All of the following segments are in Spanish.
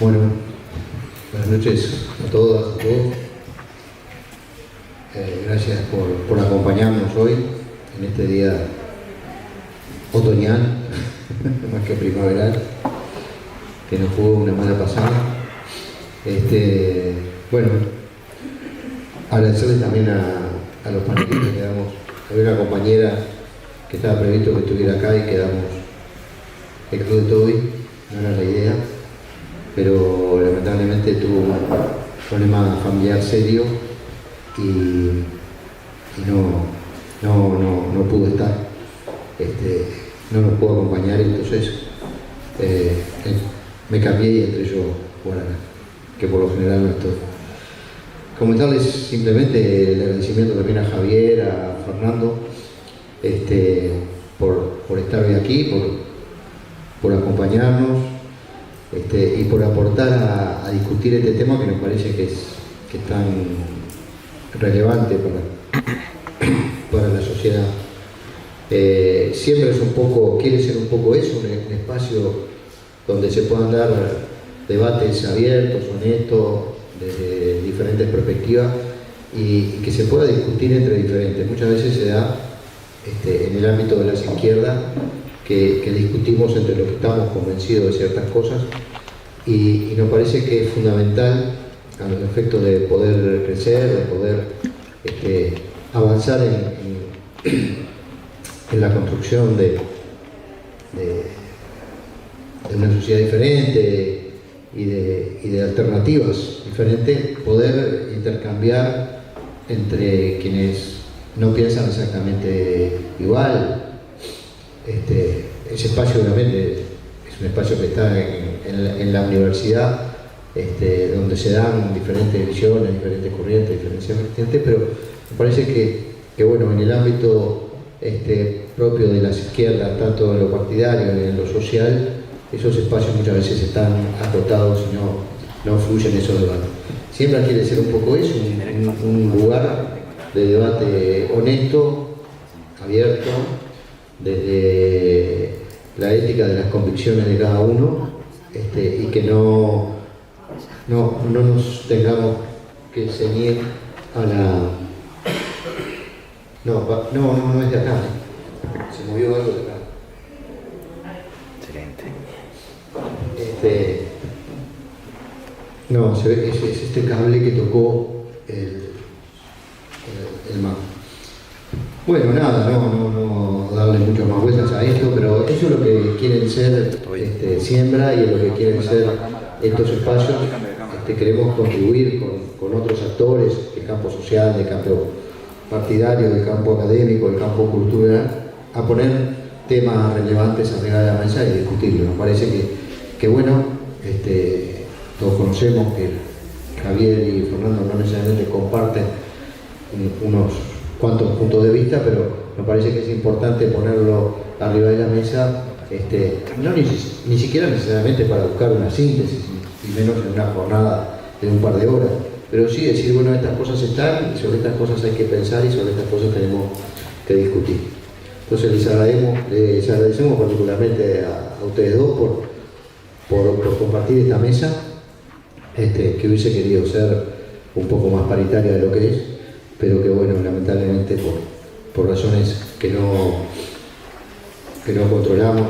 Bueno, buenas noches a todas, a todos. Gracias por acompañarnos hoy, en este día otoñal, más que primaveral, que nos jugó una mala pasada. Bueno, agradecerles también a los panelistas que damos. Había una compañera que estaba previsto que estuviera acá y quedamos excluidos hoy, no era la idea, pero lamentablemente tuvo un problema familiar serio y no pudo estar, no nos pudo acompañar, entonces me cambié y entré yo por acá, que por lo general no estoy. Comentarles simplemente el agradecimiento también a Javier, a Fernando, por estar hoy aquí, por acompañarnos y por aportar a discutir este tema que nos parece que es tan relevante para la sociedad. Siempre quiere ser un poco eso, un espacio donde se puedan dar debates abiertos, honestos, desde diferentes perspectivas y que se pueda discutir entre diferentes. Muchas veces se da en el ámbito de las izquierdas que discutimos entre los que estamos convencidos de ciertas cosas y nos parece que es fundamental a los efectos de poder crecer, de poder avanzar en la construcción de una sociedad diferente y de alternativas diferentes, poder intercambiar entre quienes no piensan exactamente igual. Ese espacio obviamente es un espacio que está en la universidad, donde se dan diferentes visiones, diferentes corrientes, diferentes vertientes, pero me parece que bueno, en el ámbito propio de las izquierdas, tanto en lo partidario como en lo social, esos espacios muchas veces están acotados y no fluyen esos debates. Siempre quiere ser un poco eso, un lugar de debate honesto, abierto, desde la ética de las convicciones de cada uno, y que no nos tengamos que ceñir a la... No es de acá, se movió algo de acá. Excelente. No, se ve, es este cable que tocó el mar. Bueno, nada, no darle muchas más vueltas a esto, pero eso es lo que quieren ser Siembra y es lo que quieren ser estos espacios. Queremos contribuir con otros actores del campo social, del campo partidario, del campo académico, del campo cultural, a poner temas relevantes arriba de la mesa y discutirlos. Nos parece que bueno, todos conocemos que Javier y Fernando no necesariamente comparten unos cuantos puntos de vista, pero me parece que es importante ponerlo arriba de la mesa, ni siquiera necesariamente para buscar una síntesis, y menos en una jornada de un par de horas, pero sí decir, bueno, estas cosas están, y sobre estas cosas hay que pensar y sobre estas cosas tenemos que discutir. Entonces les agradecemos particularmente a ustedes dos por compartir esta mesa, que hubiese querido ser un poco más paritaria de lo que es, pero que bueno, lamentablemente por razones que no controlamos,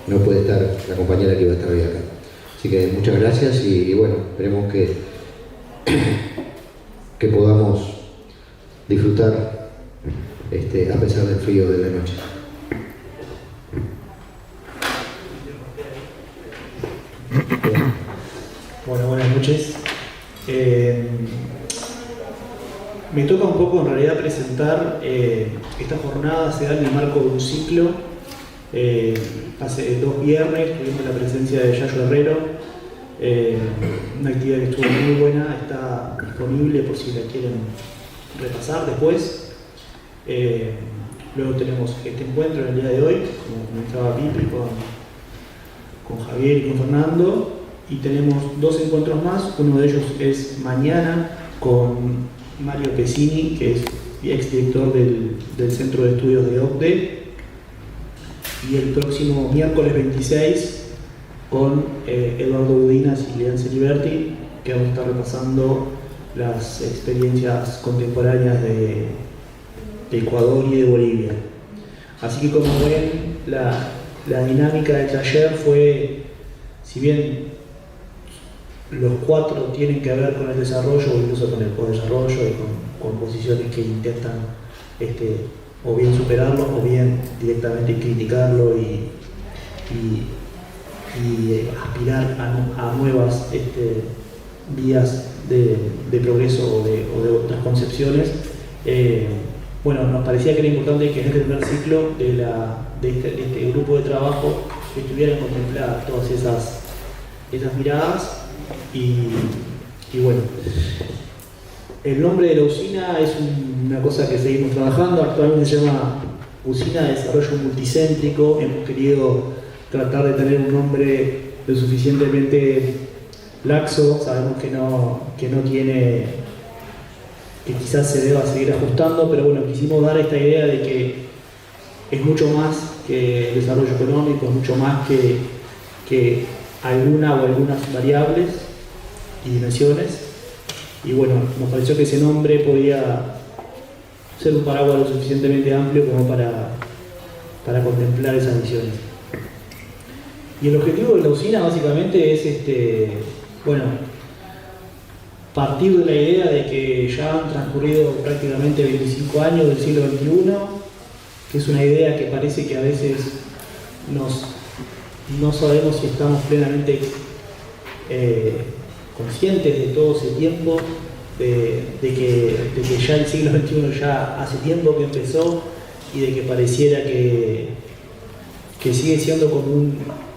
no puede estar la compañera que iba a estar hoy acá. Así que muchas gracias y bueno, esperemos que podamos disfrutar a pesar del frío de la noche. Bueno, buenas noches. Me toca un poco en realidad presentar esta jornada. Se da en el marco de un ciclo. Hace 2 viernes tuvimos la presencia de Yayo Herrero, una actividad que estuvo muy buena, está disponible por si la quieren repasar después. Luego tenemos este encuentro en el día de hoy, como comentaba Pipi, con Javier y con Fernando, y tenemos 2 encuentros más. Uno de ellos es mañana con Mario Pesini, que es exdirector del Centro de Estudios de OCDE, y el próximo miércoles 26 con Eduardo Udinas y Leanne Celiberti, que vamos a estar repasando las experiencias contemporáneas de Ecuador y de Bolivia. Así que, como ven, la dinámica del taller fue, si bien los 4 tienen que ver con el desarrollo o incluso con el co-desarrollo y con posiciones que intentan o bien superarlo o bien directamente criticarlo y aspirar a nuevas vías de progreso o de otras concepciones. Bueno, nos parecía que era importante que en este primer ciclo de este grupo de trabajo estuvieran contempladas todas esas miradas y bueno, el nombre de la usina es una cosa que seguimos trabajando. Actualmente se llama Usina de Desarrollo Multicéntrico. Hemos querido tratar de tener un nombre lo suficientemente laxo. Sabemos que no tiene, que quizás se deba seguir ajustando, pero bueno, quisimos dar esta idea de que es mucho más que el desarrollo económico, es mucho más que alguna o algunas variables y dimensiones. Y bueno, nos pareció que ese nombre podía ser un paraguas lo suficientemente amplio como para contemplar esas visiones. Y el objetivo de la usina básicamente es bueno, partir de la idea de que ya han transcurrido prácticamente 25 años del siglo XXI, que es una idea que parece que a veces no sabemos si estamos plenamente conscientes de todo ese tiempo, de que ya el siglo XXI ya hace tiempo que empezó y de que pareciera que sigue siendo como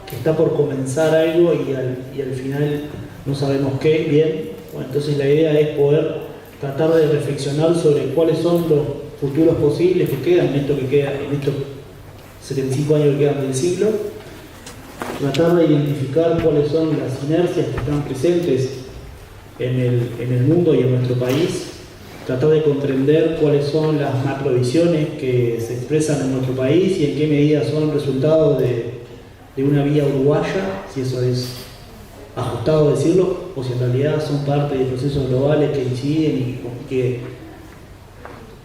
que está por comenzar algo y al final no sabemos qué bien. Bueno, entonces la idea es poder tratar de reflexionar sobre cuáles son los futuros posibles que quedan en estos 75 años que quedan del siglo, tratar de identificar cuáles son las inercias que están presentes en el mundo y en nuestro país, tratar de comprender cuáles son las macrovisiones que se expresan en nuestro país y en qué medida son resultado de una vía uruguaya, si eso es ajustado decirlo, o si en realidad son parte de procesos globales que inciden y que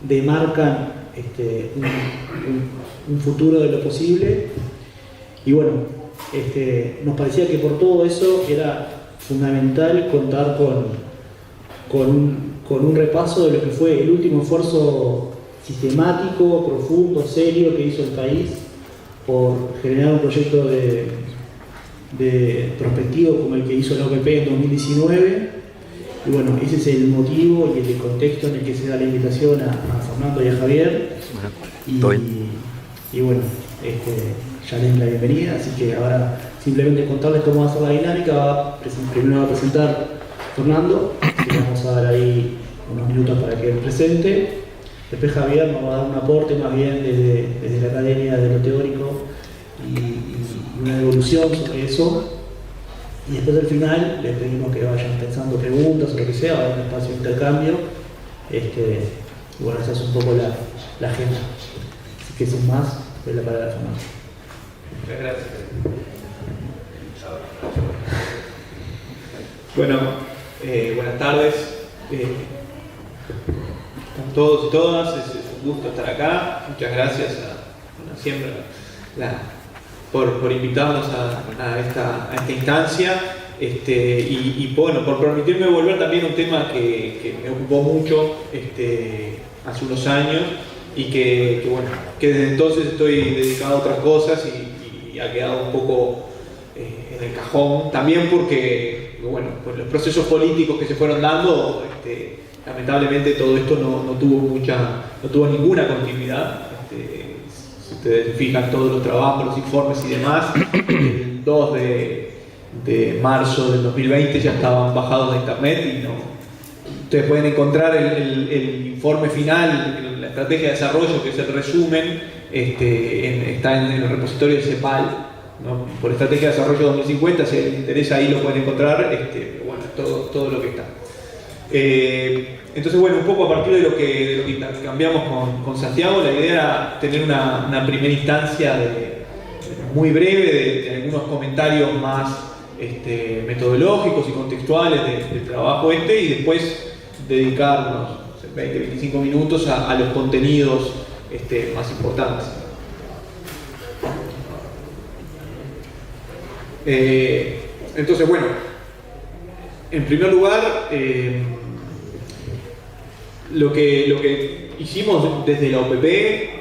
demarcan un futuro de lo posible. Y bueno, nos parecía que por todo eso era fundamental contar con un repaso de lo que fue el último esfuerzo sistemático, profundo, serio que hizo el país por generar un proyecto de prospectivo como el que hizo la OPP en 2019. Y bueno, ese es el motivo y el contexto en el que se da la invitación a Fernando y a Javier. Y bueno, ya les doy la bienvenida, así que ahora simplemente contarles cómo va a ser la dinámica. Primero va a presentar Fernando, que vamos a dar ahí unos minutos para que él presente. Después Javier nos va a dar un aporte más bien desde la academia de lo teórico y una evolución sobre eso. Y después al final les pedimos que vayan pensando preguntas o lo que sea, va a haber un espacio de intercambio. Y bueno, esa es un poco la agenda. Así que sin más, doy la palabra a Fernando. Muchas gracias. Bueno, buenas tardes. A todos y todas, es un gusto estar acá. Muchas gracias siempre por invitarnos a esta instancia. Y bueno, por permitirme volver también a un tema que me ocupó mucho hace unos años y que desde entonces estoy dedicado a otras cosas y ha quedado un poco en el cajón, también porque por los procesos políticos que se fueron dando, lamentablemente todo esto no tuvo ninguna continuidad. Si ustedes fijan todos los trabajos, los informes y demás, el 2 de marzo del 2020 ya estaban bajados de internet y ustedes pueden encontrar el informe final, la estrategia de desarrollo, que es el resumen, está en el repositorio de CEPAL, ¿no? Por Estrategia de Desarrollo 2050, si les interesa ahí lo pueden encontrar, todo lo que está. Entonces, un poco a partir de lo que cambiamos con Santiago, la idea era tener una primera instancia muy breve de algunos comentarios más metodológicos y contextuales del trabajo y después dedicar unos 20-25 minutos a los contenidos más importantes. Entonces, bueno, en primer lugar, lo que hicimos desde la OPP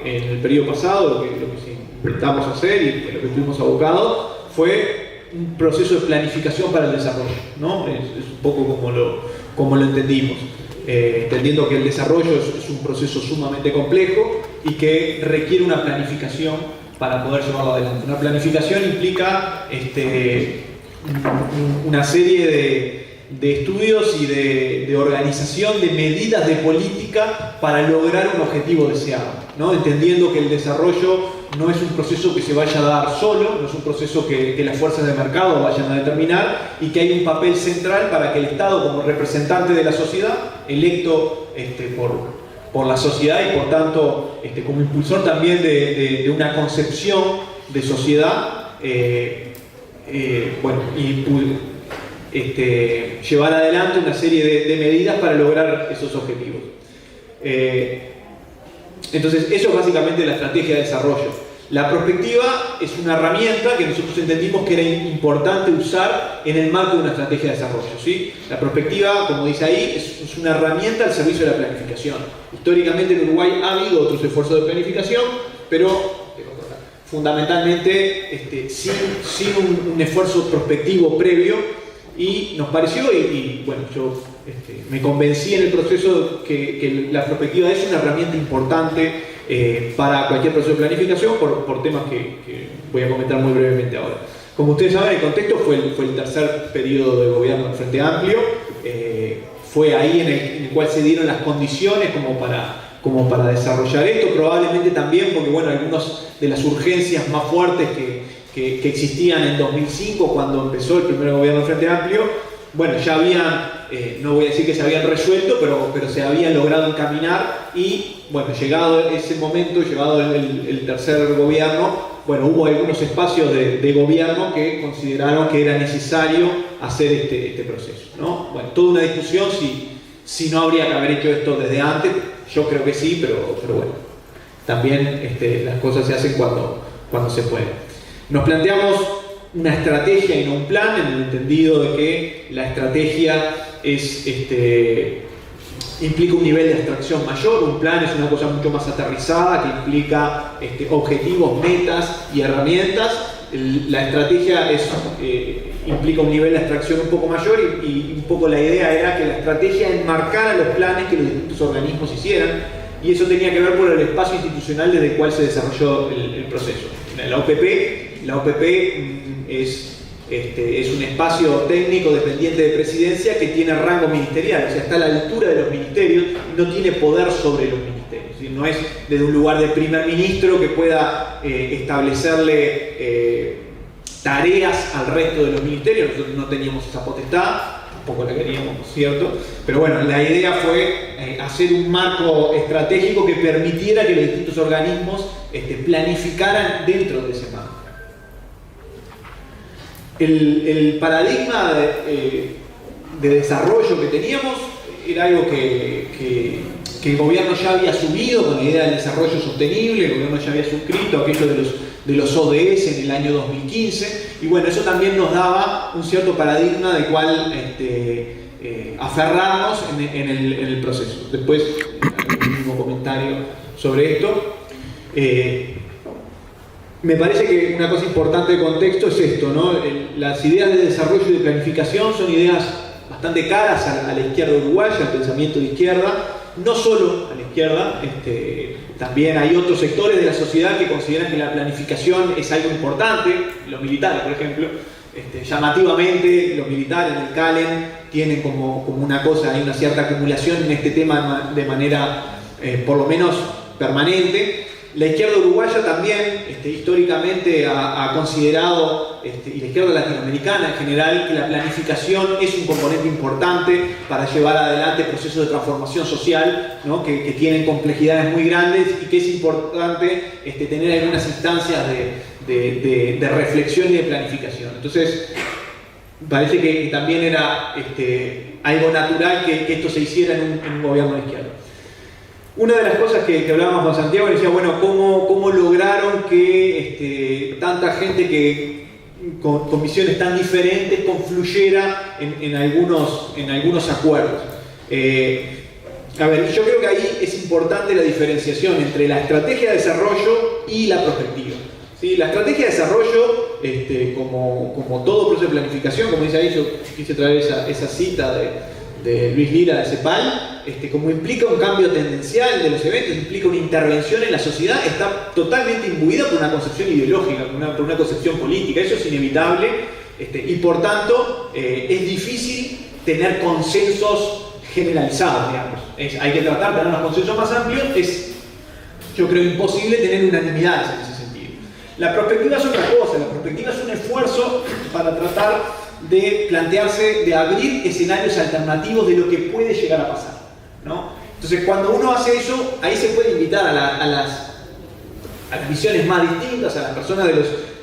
en el periodo pasado, lo que intentamos hacer y lo que estuvimos abocados, fue un proceso de planificación para el desarrollo, ¿no? Es un poco como lo entendimos, entendiendo que el desarrollo es un proceso sumamente complejo y que requiere una planificación para poder llevarlo adelante. Una planificación implica una serie de estudios y de organización de medidas de política para lograr un objetivo deseado, ¿no? Entendiendo que el desarrollo no es un proceso que se vaya a dar solo, no es un proceso que las fuerzas de mercado vayan a determinar, y que hay un papel central para que el Estado, como representante de la sociedad, electo por la sociedad y por tanto como impulsor también de una concepción de sociedad, llevar adelante una serie de medidas para lograr esos objetivos. Entonces, eso es básicamente la estrategia de desarrollo. La prospectiva es una herramienta que nosotros entendimos que era importante usar en el marco de una estrategia de desarrollo, ¿sí? La prospectiva, como dice ahí, es una herramienta al servicio de la planificación. Históricamente en Uruguay ha habido otros esfuerzos de planificación, pero fundamentalmente sin un esfuerzo prospectivo previo, y nos pareció, y bueno, yo me convencí en el proceso que la prospectiva es una herramienta importante para cualquier proceso de planificación por temas que voy a comentar muy brevemente ahora. Como ustedes saben, el contexto fue el tercer periodo de gobierno del Frente Amplio, fue ahí en el cual se dieron las condiciones como para desarrollar esto, probablemente también porque, bueno, algunas de las urgencias más fuertes que existían en 2005 cuando empezó el primer gobierno del Frente Amplio, bueno, ya habían, no voy a decir que se habían resuelto, pero se habían logrado encaminar, y bueno, llegado ese momento, llegado el tercer gobierno, bueno, hubo algunos espacios de gobierno que consideraron que era necesario hacer este proceso, ¿no? Bueno, toda una discusión si no habría que haber hecho esto desde antes. Yo creo que sí, pero bueno, también las cosas se hacen cuando se puede. Nos planteamos una estrategia y no un plan, en el entendido de que la estrategia implica un nivel de abstracción mayor, un plan es una cosa mucho más aterrizada que implica objetivos, metas y herramientas. La estrategia implica un nivel de abstracción un poco mayor, y un poco la idea era que la estrategia enmarcara los planes que los distintos organismos hicieran, y eso tenía que ver por el espacio institucional desde el cual se desarrolló el proceso. La OPP es un espacio técnico dependiente de presidencia que tiene rango ministerial, o sea, está a la altura de los ministerios y no tiene poder sobre los ministerios. Es decir, no es desde un lugar de primer ministro que pueda establecerle tareas al resto de los ministerios. Nosotros no teníamos esa potestad, tampoco la queríamos, ¿cierto? Pero bueno, la idea fue hacer un marco estratégico que permitiera que los distintos organismos planificaran dentro de ese marco. El paradigma de desarrollo que teníamos era algo que el gobierno ya había asumido con la idea del desarrollo sostenible. El gobierno ya había suscrito aquello de los ODS en el año 2015, y bueno, eso también nos daba un cierto paradigma del cual aferrarnos en el proceso. Después, un último comentario sobre esto. Me parece que una cosa importante de contexto es esto, ¿no? Las ideas de desarrollo y de planificación son ideas bastante caras a la izquierda uruguaya, al pensamiento de izquierda, no solo a la izquierda, también hay otros sectores de la sociedad que consideran que la planificación es algo importante. Los militares, por ejemplo, llamativamente, los militares en el CALEN tienen como una cosa, hay una cierta acumulación en este tema de manera por lo menos permanente. La izquierda uruguaya también históricamente ha considerado, y la izquierda latinoamericana en general, que la planificación es un componente importante para llevar adelante procesos de transformación social, ¿no? que tienen complejidades muy grandes y que es importante tener algunas instancias de reflexión y de planificación. Entonces, parece que también era algo natural que esto se hiciera en un gobierno de izquierda. Una de las cosas que hablábamos con Santiago, decía, bueno, ¿cómo lograron que tanta gente que con visiones tan diferentes confluyera en algunos acuerdos? A ver, yo creo que ahí es importante la diferenciación entre la estrategia de desarrollo y la prospectiva. ¿Sí? La estrategia de desarrollo, como todo proceso de planificación, como dice ahí, yo quise traer esa cita de Luis Lira de CEPAL, como implica un cambio tendencial de los eventos, implica una intervención en la sociedad, está totalmente imbuida por una concepción ideológica, por una concepción política, eso es inevitable, y por tanto es difícil tener consensos generalizados, digamos. Hay que tratar de tener unos consensos más amplios, es, yo creo, imposible tener unanimidades en ese sentido. La perspectiva es otra cosa, la perspectiva es un esfuerzo para tratar de plantearse, de abrir escenarios alternativos de lo que puede llegar a pasar, ¿no? Entonces, cuando uno hace eso, ahí se puede invitar a las visiones más distintas, a las personas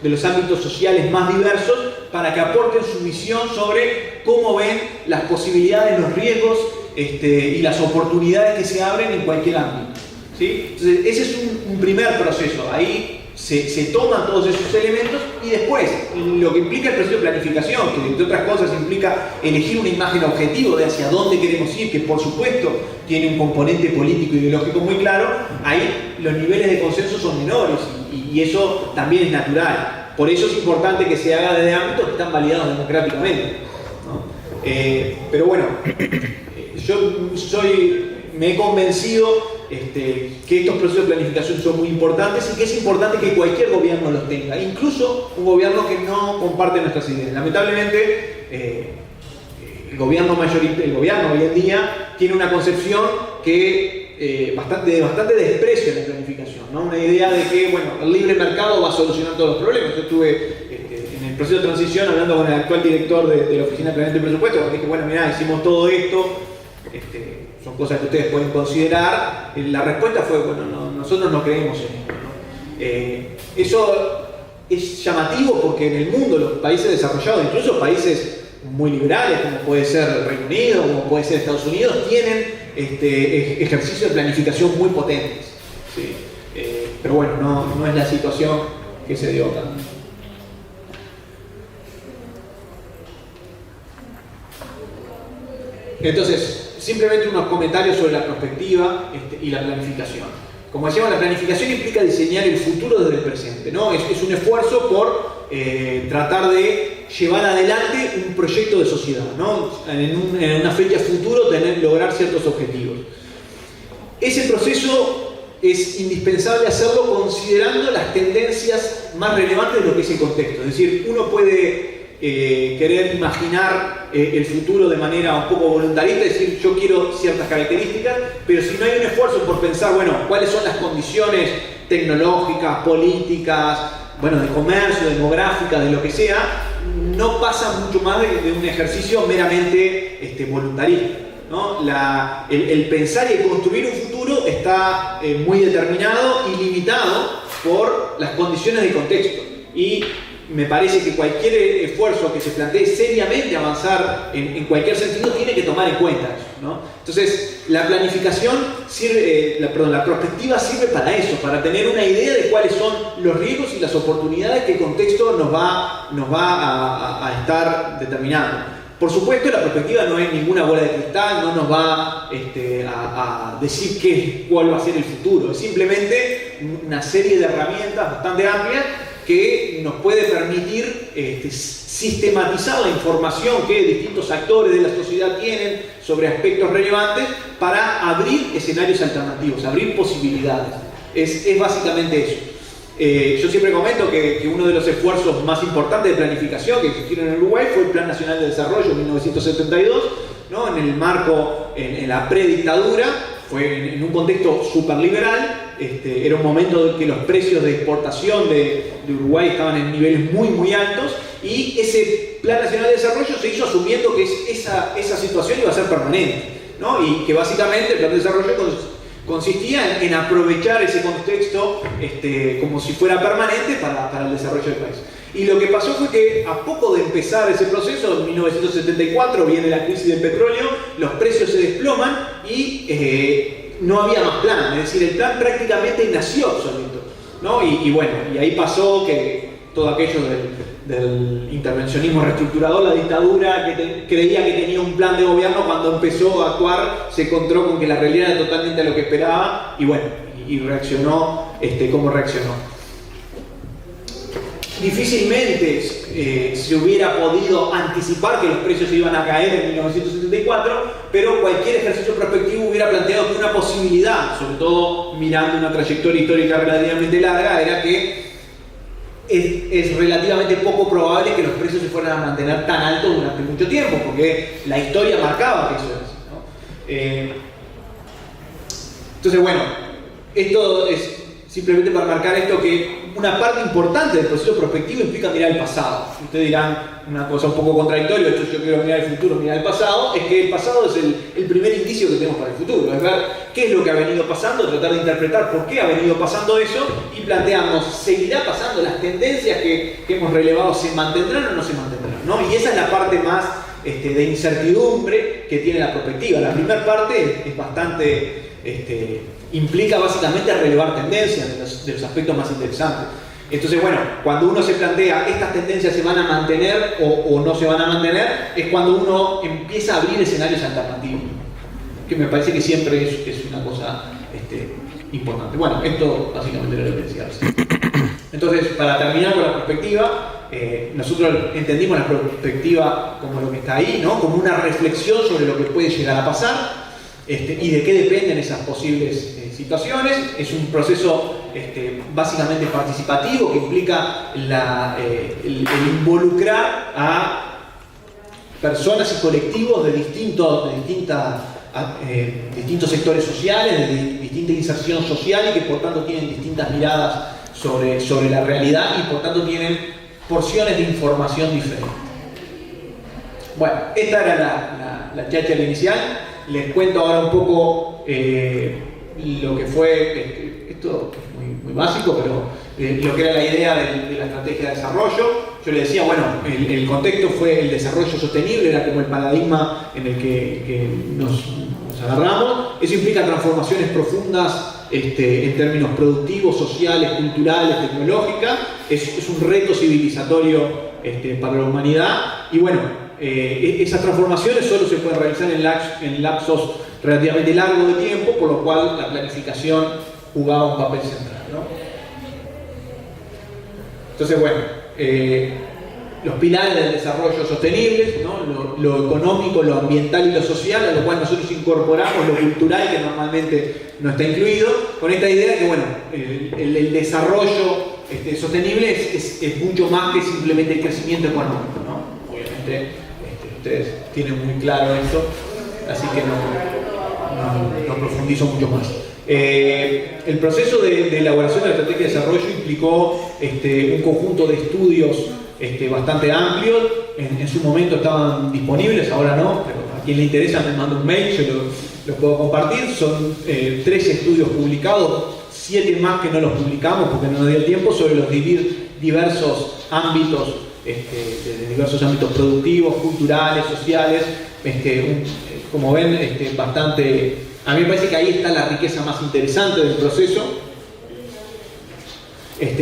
de los ámbitos sociales más diversos, para que aporten su visión sobre cómo ven las posibilidades, los riesgos y las oportunidades que se abren en cualquier ámbito, ¿sí? Entonces, ese es un primer proceso. Ahí se toman todos esos elementos y después lo que implica el proceso de planificación, que entre otras cosas implica elegir una imagen objetivo de hacia dónde queremos ir, que por supuesto tiene un componente político y ideológico muy claro, ahí los niveles de consenso son menores y eso también es natural. Por eso es importante que se haga desde ámbitos que están validados democráticamente, ¿no? Pero bueno, me he convencido que estos procesos de planificación son muy importantes y que es importante que cualquier gobierno los tenga, incluso un gobierno que no comparte nuestras ideas. Lamentablemente, el gobierno hoy en día tiene una concepción que bastante desprecio en la planificación, ¿no? Una idea de que, bueno, el libre mercado va a solucionar todos los problemas. Yo estuve en el proceso de transición hablando con el actual director de la Oficina de Planeamiento y Presupuesto, porque dije, bueno, mirá, hicimos todo esto, son cosas que ustedes pueden considerar. La respuesta fue, bueno, nosotros no creemos en esto, ¿no? Eso es llamativo porque en el mundo, los países desarrollados, incluso países muy liberales, como puede ser el Reino Unido, como puede ser Estados Unidos, tienen ejercicios de planificación muy potentes, ¿sí? Pero bueno, no es la situación que se dio acá. Entonces, simplemente unos comentarios sobre la perspectiva y la planificación. Como decíamos, la planificación implica diseñar el futuro desde el presente, ¿no? Es un esfuerzo por tratar de llevar adelante un proyecto de sociedad, ¿no? En una fecha futuro lograr ciertos objetivos. Ese proceso es indispensable hacerlo considerando las tendencias más relevantes de lo que es el contexto. Es decir, uno puede querer imaginar el futuro de manera un poco voluntarista, es decir, yo quiero ciertas características, pero si no hay un esfuerzo por pensar, bueno, cuáles son las condiciones tecnológicas, políticas, bueno, de comercio, demográficas, de lo que sea, no pasa mucho más de un ejercicio meramente voluntarista, ¿no? El pensar y el construir un futuro está muy determinado y limitado por las condiciones de contexto. Y me parece que cualquier esfuerzo que se plantee seriamente avanzar en cualquier sentido tiene que tomar en cuenta eso, ¿no? Entonces, la planificación la perspectiva sirve para eso, para tener una idea de cuáles son los riesgos y las oportunidades que el contexto nos va a estar determinando. Por supuesto, la perspectiva no es ninguna bola de cristal, no nos va a decir cuál va a ser el futuro, es simplemente una serie de herramientas bastante amplias que nos puede permitir sistematizar la información que distintos actores de la sociedad tienen sobre aspectos relevantes para abrir escenarios alternativos, abrir posibilidades. Es básicamente eso. Yo siempre comento que uno de los esfuerzos más importantes de planificación que existieron en Uruguay fue el Plan Nacional de Desarrollo en 1972, ¿no? En el marco, en la predictadura, fue en un contexto súper liberal, era un momento en que los precios de exportación de Uruguay estaban en niveles muy altos, y ese Plan Nacional de Desarrollo se hizo asumiendo que esa situación iba a ser permanente, ¿no? Y que básicamente el Plan de Desarrollo consistía en aprovechar ese contexto como si fuera permanente para el desarrollo del país. Y lo que pasó fue que a poco de empezar ese proceso, en 1974 viene la crisis del petróleo, los precios se desploman y no había más plan, es decir, el plan prácticamente nació obsoleto, ¿no? Y bueno, y ahí pasó que todo aquello del intervencionismo reestructurador, la dictadura que creía que tenía un plan de gobierno, cuando empezó a actuar se encontró con que la realidad era totalmente a lo que esperaba, y bueno, y reaccionó como reaccionó. Difícilmente se hubiera podido anticipar que los precios iban a caer en 1974, pero cualquier ejercicio prospectivo hubiera planteado que una posibilidad, sobre todo mirando una trayectoria histórica relativamente larga, era que es relativamente poco probable que los precios se fueran a mantener tan altos durante mucho tiempo, porque la historia marcaba que eso era así, ¿no? Entonces, bueno, esto es simplemente para marcar esto, que una parte importante del proceso prospectivo implica mirar el pasado. Ustedes dirán una cosa un poco contradictoria, esto yo quiero mirar el futuro, mirar el pasado, es que el pasado es el primer indicio que tenemos para el futuro, es ver qué es lo que ha venido pasando, tratar de interpretar por qué ha venido pasando eso y plantearnos, ¿seguirá pasando? ¿Las tendencias que hemos relevado se mantendrán o no se mantendrán, ¿no? Y esa es la parte más de incertidumbre que tiene la prospectiva. La primera parte es bastante implica básicamente relevar tendencias de los aspectos más interesantes. Entonces, bueno, cuando uno se plantea estas tendencias se van a mantener o no se van a mantener, es cuando uno empieza a abrir escenarios alternativos, que me parece que siempre es una cosa importante. Bueno, esto básicamente era lo que decía. Entonces, para terminar con la perspectiva, nosotros entendimos la perspectiva como lo que está ahí, ¿no? Como una reflexión sobre lo que puede llegar a pasar. Y de qué dependen esas posibles situaciones. Es un proceso básicamente participativo que implica el involucrar a personas y colectivos de distintos sectores sociales, de distinta inserción social, y que por tanto tienen distintas miradas sobre la realidad y por tanto tienen porciones de información diferentes. Bueno, esta era la cháchara inicial. Les cuento ahora un poco lo que fue, esto es muy básico, pero lo que era la idea de la estrategia de desarrollo. Yo les decía, bueno, el contexto fue el desarrollo sostenible, era como el paradigma en el que nos agarramos. Eso implica transformaciones profundas en términos productivos, sociales, culturales, tecnológicas. Es un reto civilizatorio para la humanidad. Y bueno, esas transformaciones solo se pueden realizar en lapsos relativamente largos de tiempo, por lo cual la planificación jugaba un papel central, ¿no? Entonces, bueno, los pilares del desarrollo sostenible, ¿no? Lo económico, lo ambiental y lo social, a lo cual nosotros incorporamos lo cultural, que normalmente no está incluido, con esta idea de que, bueno, el desarrollo sostenible es mucho más que simplemente el crecimiento económico, ¿no? Obviamente ustedes tienen muy claro esto, así que no profundizo mucho más. El proceso de elaboración de la estrategia de desarrollo implicó un conjunto de estudios bastante amplios. En su momento estaban disponibles, ahora no, pero a quien le interesa me manda un mail, yo los puedo compartir. Son 13 estudios publicados, 7 más que no los publicamos porque no nos dio el tiempo, sobre los diversos ámbitos, de diversos ámbitos productivos, culturales, sociales. Como ven, bastante. A mí me parece que ahí está la riqueza más interesante del proceso.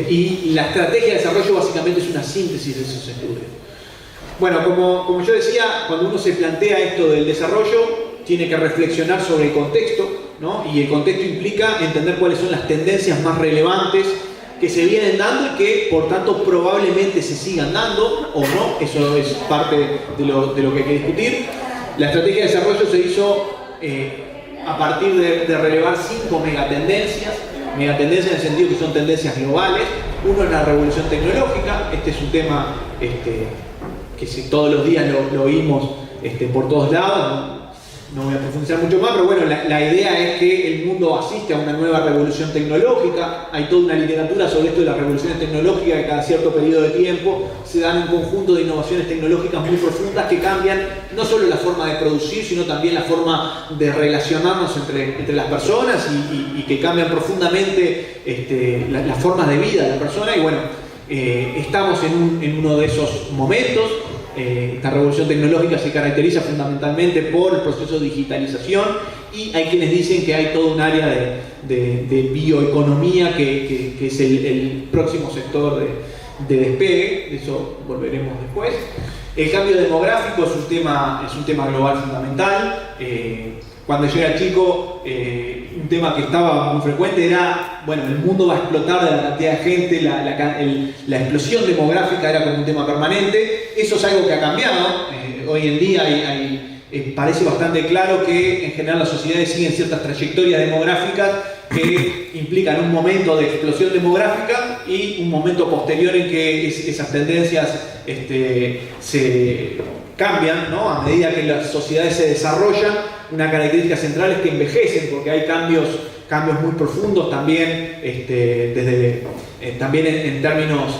Y la estrategia de desarrollo básicamente es una síntesis de esos estudios. Bueno, como yo decía, cuando uno se plantea esto del desarrollo, tiene que reflexionar sobre el contexto, ¿no? Y el contexto implica entender cuáles son las tendencias más relevantes que se vienen dando y que por tanto probablemente se sigan dando o no. Eso es parte de lo que hay que discutir. La estrategia de desarrollo se hizo a partir de relevar 5 megatendencias en el sentido que son tendencias globales. Uno es la revolución tecnológica. Este es un tema que todos los días lo oímos por todos lados, ¿no? no voy a profundizar mucho más, pero bueno, la idea es que el mundo asiste a una nueva revolución tecnológica. Hay toda una literatura sobre esto de las revoluciones tecnológicas, que cada cierto periodo de tiempo se dan un conjunto de innovaciones tecnológicas muy profundas que cambian no solo la forma de producir, sino también la forma de relacionarnos entre las personas y que cambian profundamente las formas de vida de la persona. Y bueno, estamos en uno de esos momentos. Esta revolución tecnológica se caracteriza fundamentalmente por el proceso de digitalización, y hay quienes dicen que hay todo un área de bioeconomía que es el próximo sector de despegue. De eso volveremos después. El cambio demográfico es un tema global fundamental. Cuando yo era chico, un tema que estaba muy frecuente era, bueno, el mundo va a explotar de la cantidad de gente, la explosión demográfica era como un tema permanente. Eso es algo que ha cambiado. Hoy en día parece bastante claro que en general las sociedades siguen ciertas trayectorias demográficas que implican un momento de explosión demográfica y un momento posterior en que esas tendencias se cambian, ¿no? A medida que las sociedades se desarrollan. Una característica central es que envejecen, porque hay cambios muy profundos también, también en términos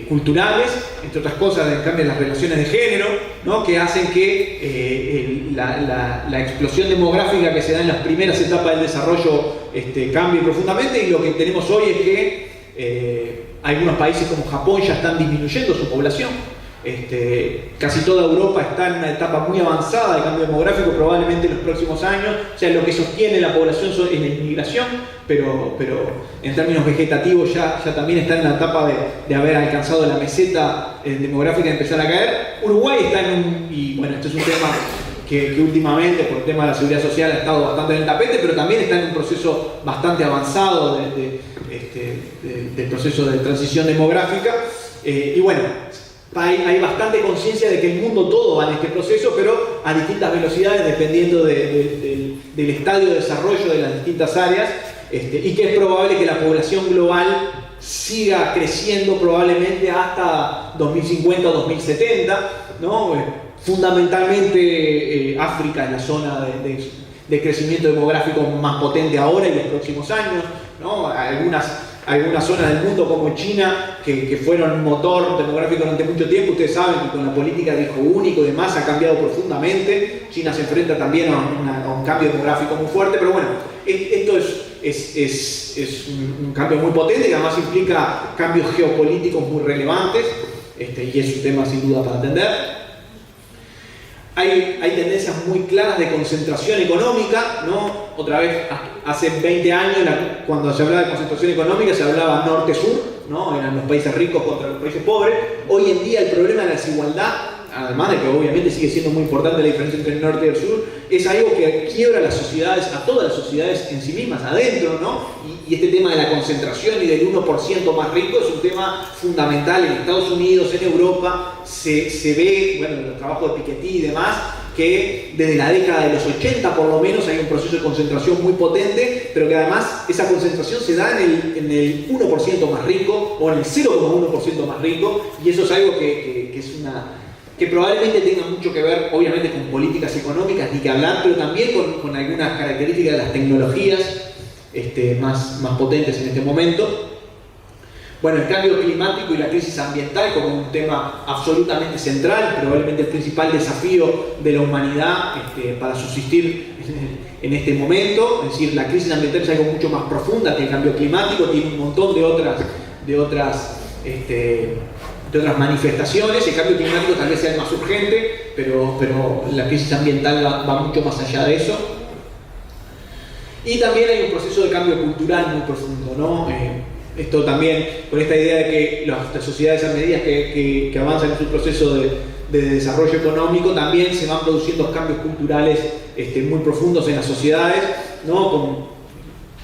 culturales, entre otras cosas, cambian las relaciones de género, ¿no? Que hacen que la explosión demográfica que se da en las primeras etapas del desarrollo cambie profundamente. Y lo que tenemos hoy es que algunos países como Japón ya están disminuyendo su población. Casi toda Europa está en una etapa muy avanzada de cambio demográfico, probablemente en los próximos años. O sea, lo que sostiene la población es la inmigración, pero en términos vegetativos ya también está en la etapa de haber alcanzado la meseta demográfica y empezar a caer. Uruguay está y bueno, esto es un tema que últimamente, por el tema de la seguridad social, ha estado bastante en el tapete, pero también está en un proceso bastante avanzado del proceso de transición demográfica. Y bueno, hay bastante conciencia de que el mundo todo va en este proceso, pero a distintas velocidades dependiendo del estadio de desarrollo de las distintas áreas, y que es probable que la población global siga creciendo probablemente hasta 2050 o 2070, ¿no? Fundamentalmente África es la zona de crecimiento demográfico más potente ahora y en los próximos años, ¿no? Algunas zonas del mundo como China, que fueron un motor demográfico durante mucho tiempo, ustedes saben que con la política de hijo único y demás ha cambiado profundamente. China se enfrenta también a un cambio demográfico muy fuerte, pero bueno, esto es un cambio muy potente que además implica cambios geopolíticos muy relevantes, y es un tema sin duda para atender. Hay tendencias muy claras de concentración económica, ¿no? Otra vez, hace 20 años, cuando se hablaba de concentración económica, se hablaba norte-sur, ¿no? Eran los países ricos contra los países pobres. Hoy en día el problema de la desigualdad, además de que obviamente sigue siendo muy importante la diferencia entre el norte y el sur, es algo que quiebra a las sociedades, a todas las sociedades en sí mismas, adentro, ¿no? Y este tema de la concentración y del 1% más rico es un tema fundamental en Estados Unidos, en Europa. Se ve, bueno, en los trabajos de Piketty y demás, que desde la década de los 80 por lo menos hay un proceso de concentración muy potente, pero que además esa concentración se da en el 1% más rico o en el 0,1% más rico, y eso es algo que probablemente tenga mucho que ver, obviamente, con políticas económicas, ni que hablar, pero también con algunas características de las tecnologías más potentes en este momento. Bueno, el cambio climático y la crisis ambiental como un tema absolutamente central, probablemente el principal desafío de la humanidad para subsistir en este momento. Es decir, la crisis ambiental es algo mucho más profunda que el cambio climático, tiene un montón de otras manifestaciones. El cambio climático tal vez sea el más urgente, pero la crisis ambiental va mucho más allá de eso. Y también hay un proceso de cambio cultural muy profundo, ¿no? Esto también, con esta idea de que las sociedades, a medida que avanzan en su proceso de desarrollo económico, también se van produciendo cambios culturales muy profundos en las sociedades, ¿no?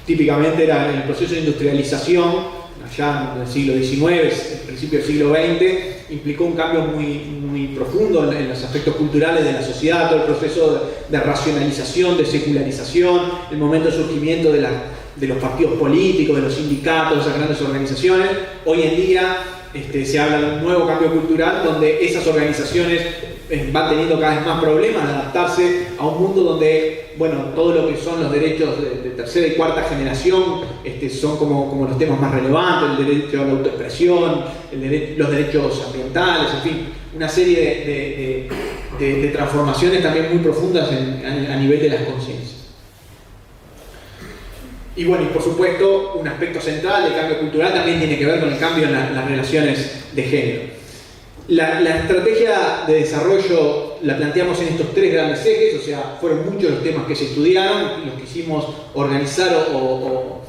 Típicamente era el proceso de industrialización, allá en el siglo XIX, el principio del siglo XX, implicó un cambio muy profundo en los aspectos culturales de la sociedad, todo el proceso de racionalización, de secularización, el momento de surgimiento de los partidos políticos, de los sindicatos, de esas grandes organizaciones. Hoy en día se habla de un nuevo cambio cultural donde esas organizaciones va teniendo cada vez más problemas de adaptarse a un mundo donde, bueno, todo lo que son los derechos de tercera y cuarta generación son como los temas más relevantes, el derecho a la autoexpresión, los derechos ambientales, en fin, una serie de transformaciones también muy profundas a nivel de las conciencias. Y bueno, y por supuesto, un aspecto central del cambio cultural también tiene que ver con el cambio en las relaciones de género. La estrategia de desarrollo la planteamos en estos 3 grandes ejes, o sea, fueron muchos los temas que se estudiaron, los quisimos organizar o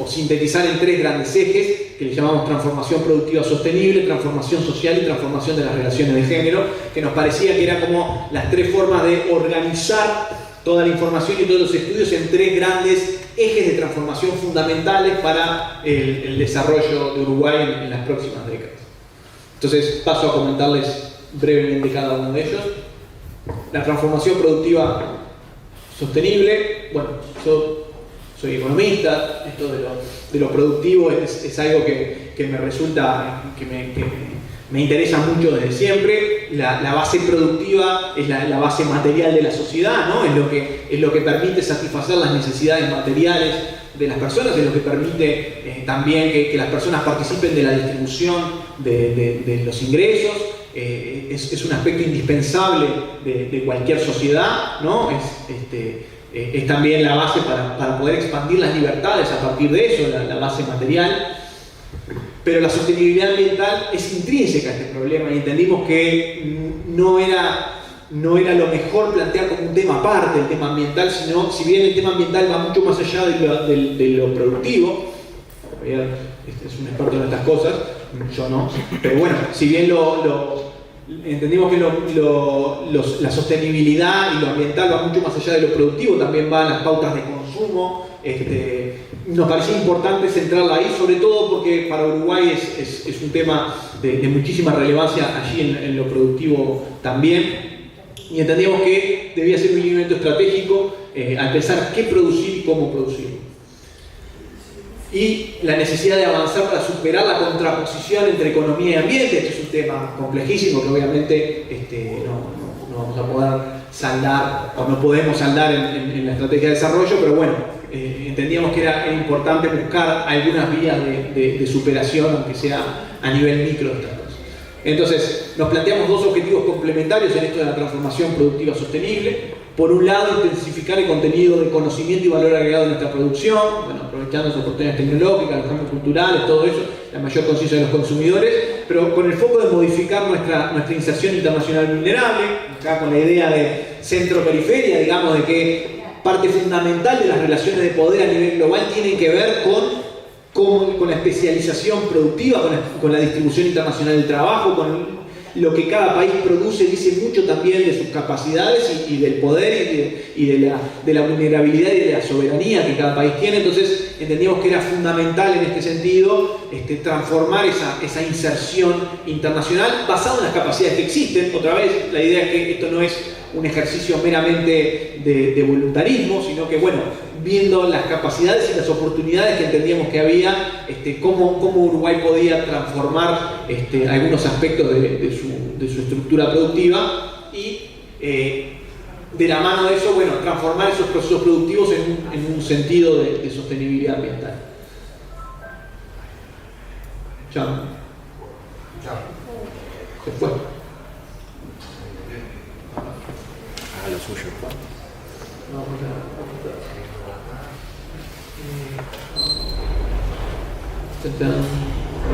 sintetizar en 3 grandes ejes, que le llamamos transformación productiva sostenible, transformación social y transformación de las relaciones de género, que nos parecía que eran como las 3 formas de organizar toda la información y todos los estudios en 3 grandes ejes de transformación fundamentales para el desarrollo de Uruguay en las próximas décadas. Entonces paso a comentarles brevemente cada uno de ellos. La transformación productiva sostenible, bueno, yo soy economista, esto de lo productivo es algo que me resulta, que me interesa mucho desde siempre. La base productiva es la base material de la sociedad, ¿no? Es lo que permite satisfacer las necesidades materiales de las personas, es lo que permite también que las personas participen de la distribución de los ingresos. Es un aspecto indispensable de cualquier sociedad, ¿no? Es también la base para poder expandir las libertades a partir de eso, la base material. Pero la sostenibilidad ambiental es intrínseca a este problema y entendimos que no era lo mejor plantear como un tema aparte el tema ambiental, sino, si bien el tema ambiental va mucho más allá de lo productivo, Javier es un experto en estas cosas, yo no, pero bueno, si bien entendimos que la sostenibilidad y lo ambiental va mucho más allá de lo productivo, también va en las pautas de consumo. Nos parecía importante centrarla ahí, sobre todo porque para Uruguay es un tema de muchísima relevancia allí en lo productivo también, y entendíamos que debía ser un elemento estratégico al pensar qué producir y cómo producirlo. Y la necesidad de avanzar para superar la contraposición entre economía y ambiente. Este es un tema complejísimo que obviamente no vamos a poder saldar, o no podemos saldar en la estrategia de desarrollo, pero bueno, entendíamos que era importante buscar algunas vías de superación, aunque sea a nivel micro de estas cosas. Entonces, nos planteamos 2 objetivos complementarios en esto de la transformación productiva sostenible. Por un lado, intensificar el contenido de conocimiento y valor agregado de nuestra producción, bueno, aprovechando las oportunidades tecnológicas, los cambios culturales, todo eso, la mayor conciencia de los consumidores, pero con el foco de modificar nuestra inserción internacional vulnerable, acá con la idea de centro-periferia, digamos, de que parte fundamental de las relaciones de poder a nivel global tienen que ver con la especialización productiva, con la distribución internacional del trabajo, con lo que cada país produce, dice mucho también de sus capacidades y del poder y de la vulnerabilidad y de la soberanía que cada país tiene. Entonces entendíamos que era fundamental en este sentido transformar esa inserción internacional basada en las capacidades que existen. Otra vez, la idea es que esto no es un ejercicio meramente de voluntarismo, sino que, bueno, viendo las capacidades y las oportunidades que entendíamos que había, cómo Uruguay podía transformar algunos aspectos de su estructura productiva y de la mano de eso, bueno, transformar esos procesos productivos en un sentido de sostenibilidad ambiental. Chao. Se fue. Haga lo suyo. Vamos a intentar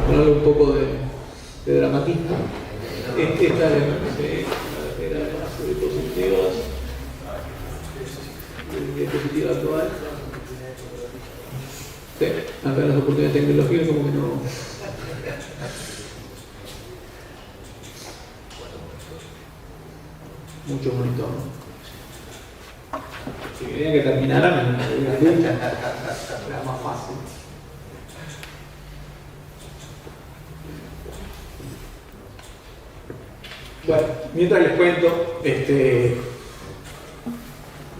ponerle un poco de dramatismo. Esta era las diapositivas. Diapositiva actual. Sí, acá las oportunidades tecnológicas como que no. Mucho monitor, ¿no? Si querían que terminaran en la lucha, era más fácil. Bueno, mientras les cuento,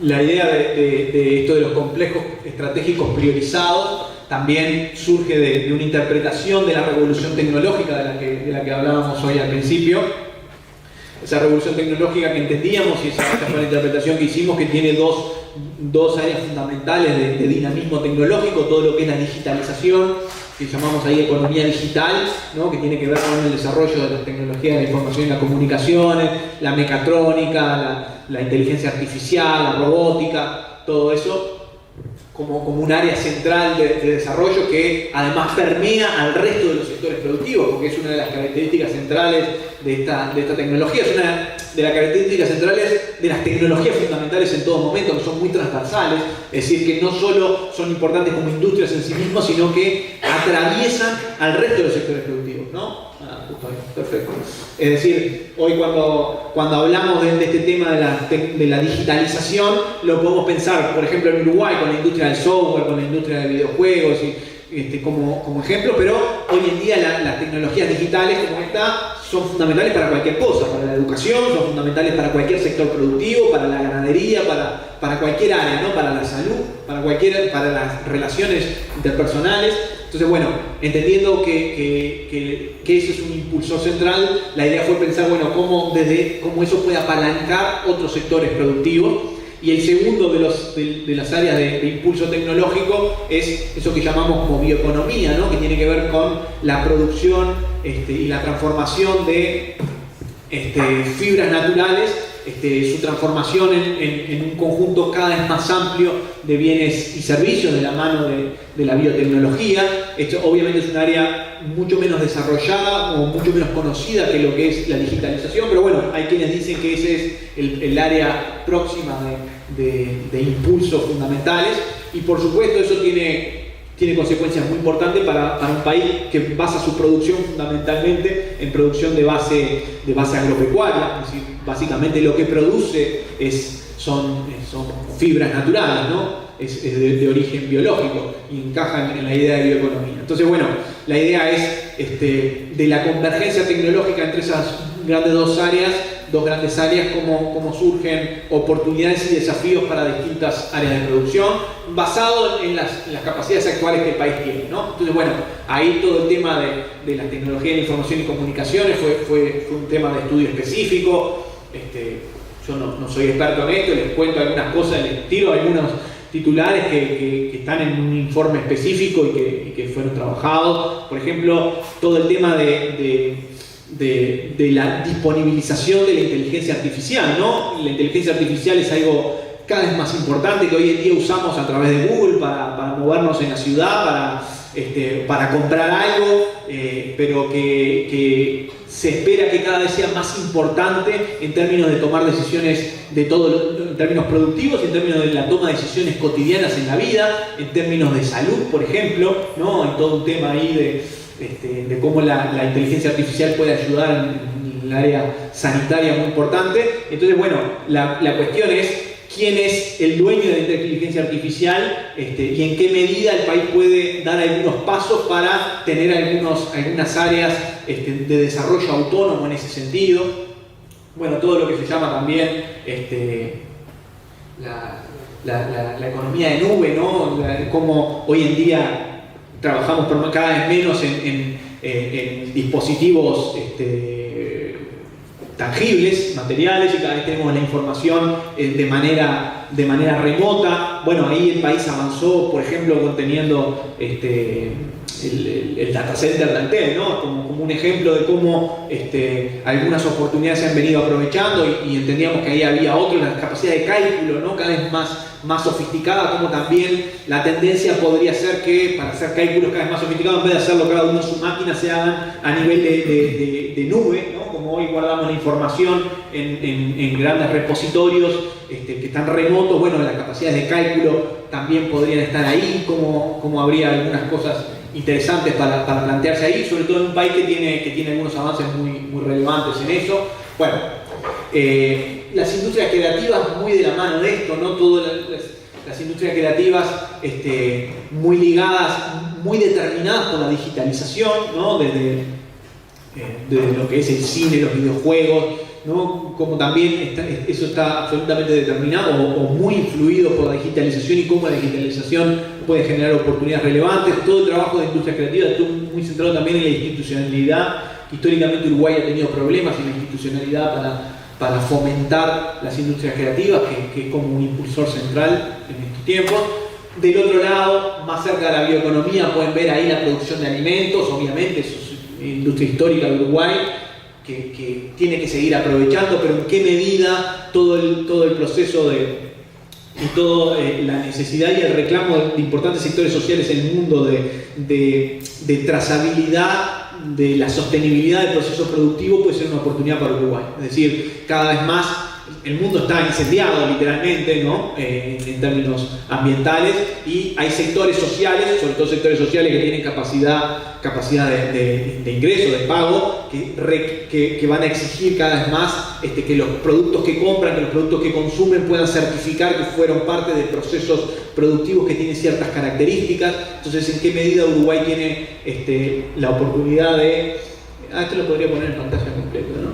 la idea de esto de los complejos estratégicos priorizados también surge de una interpretación de la revolución tecnológica de la que hablábamos hoy al principio. esa revolución tecnológica que entendíamos, y esa fue la interpretación que hicimos, que tiene dos áreas fundamentales de dinamismo tecnológico: todo lo que es la digitalización, que llamamos ahí economía digital, ¿no? Que tiene que ver con el desarrollo de las tecnologías de la información y las comunicaciones, la mecatrónica, la inteligencia artificial, la robótica, todo eso como un área central de desarrollo que además permea al resto de los sectores productivos, porque es una de las características centrales de esta tecnología, es una de las características centrales de las tecnologías fundamentales en todo momento, que son muy transversales, es decir, que no solo son importantes como industrias en sí mismas, sino que atraviesan al resto de los sectores productivos, ¿no? Justo ahí, perfecto. Es decir, hoy cuando hablamos de este tema de la digitalización, lo podemos pensar, por ejemplo, en Uruguay con la industria del software, con la industria de videojuegos, como ejemplo, pero hoy en día las tecnologías digitales como esta son fundamentales para cualquier cosa, para la educación, son fundamentales para cualquier sector productivo, para la ganadería, para cualquier área, ¿no? Para la salud, para las relaciones interpersonales. Entonces, bueno, entendiendo que eso es un impulsor central, la idea fue pensar, bueno, cómo eso puede apalancar otros sectores productivos. Y el segundo de las áreas de impulso tecnológico es eso que llamamos como bioeconomía, ¿no? Que tiene que ver con la producción y la transformación de fibras naturales, su transformación en un conjunto cada vez más amplio de bienes y servicios de la mano de la biotecnología. Esto obviamente es un área mucho menos desarrollada o mucho menos conocida que lo que es la digitalización, pero bueno, hay quienes dicen que ese es el área próxima de impulsos fundamentales, y por supuesto eso tiene consecuencias muy importantes para un país que basa su producción fundamentalmente en producción de base agropecuaria, es decir, básicamente lo que produce son fibras naturales, ¿no? Es de origen biológico y encaja en la idea de bioeconomía. Entonces, bueno, la idea es de la convergencia tecnológica entre esas dos grandes áreas, cómo surgen oportunidades y desafíos para distintas áreas de producción, basado en las capacidades actuales que el país tiene, ¿no? Entonces, bueno, ahí todo el tema de la tecnología de la información y comunicaciones fue un tema de estudio específico. Yo no soy experto en esto, les cuento algunas cosas, les tiro algunos titulares que están en un informe específico y que fueron trabajados. Por ejemplo, todo el tema de la disponibilización de la inteligencia artificial, ¿no? La inteligencia artificial es algo cada vez más importante que hoy en día usamos a través de Google para movernos en la ciudad, para comprar algo, pero que se espera que cada vez sea más importante en términos de tomar decisiones en términos productivos, en términos de la toma de decisiones cotidianas en la vida, en términos de salud, por ejemplo, ¿no? Hay todo un tema ahí de cómo la inteligencia artificial puede ayudar en el área sanitaria muy importante. Entonces, bueno, la cuestión es quién es el dueño de la inteligencia artificial y en qué medida el país puede dar algunos pasos para tener algunas áreas de desarrollo autónomo en ese sentido. Bueno, todo lo que se llama también la economía de nube, ¿no? Cómo hoy en día trabajamos cada vez menos en dispositivos tangibles, materiales, y cada vez tenemos la información de manera remota. Bueno, ahí el país avanzó, por ejemplo, teniendo el data center de Antel, ¿no? Como un ejemplo de cómo algunas oportunidades se han venido aprovechando y entendíamos que ahí había la capacidad de cálculo, ¿no? Cada vez más sofisticada, como también la tendencia podría ser que para hacer cálculos cada vez más sofisticados, en vez de hacerlo cada uno en su máquina, se hagan a nivel de nube, ¿no? Como hoy guardamos la información en grandes repositorios que están remotos. Bueno, las capacidades de cálculo también podrían estar ahí, como habría algunas cosas interesantes para plantearse ahí, sobre todo en un país que tiene algunos avances muy relevantes en eso. Bueno, las industrias creativas muy de la mano de esto, ¿no? Todas las industrias creativas muy ligadas, muy determinadas por la digitalización, ¿no? Desde lo que es el cine, los videojuegos, ¿no? Como también eso está absolutamente determinado o muy influido por la digitalización y cómo la digitalización puede generar oportunidades relevantes. Todo el trabajo de industria creativa estuvo muy centrado también en la institucionalidad. Históricamente Uruguay ha tenido problemas en la institucionalidad para fomentar las industrias creativas, que es como un impulsor central en estos tiempos. Del otro lado, más cerca de la bioeconomía, pueden ver ahí la producción de alimentos, obviamente, eso es industria histórica de Uruguay, que tiene que seguir aprovechando, pero en qué medida todo el proceso y toda la necesidad y el reclamo de importantes sectores sociales en el mundo de trazabilidad, de la sostenibilidad del proceso productivo puede ser una oportunidad para Uruguay. Es decir, cada vez más el mundo está incendiado literalmente, ¿no? En términos ambientales, y hay sectores sociales, sobre todo sectores sociales que tienen capacidad de ingreso, de pago, que van a exigir cada vez más que los productos que compran, que los productos que consumen puedan certificar que fueron parte de procesos productivos que tienen ciertas características. Entonces, ¿en qué medida Uruguay tiene la oportunidad de... esto lo podría poner en pantalla completa, ¿no?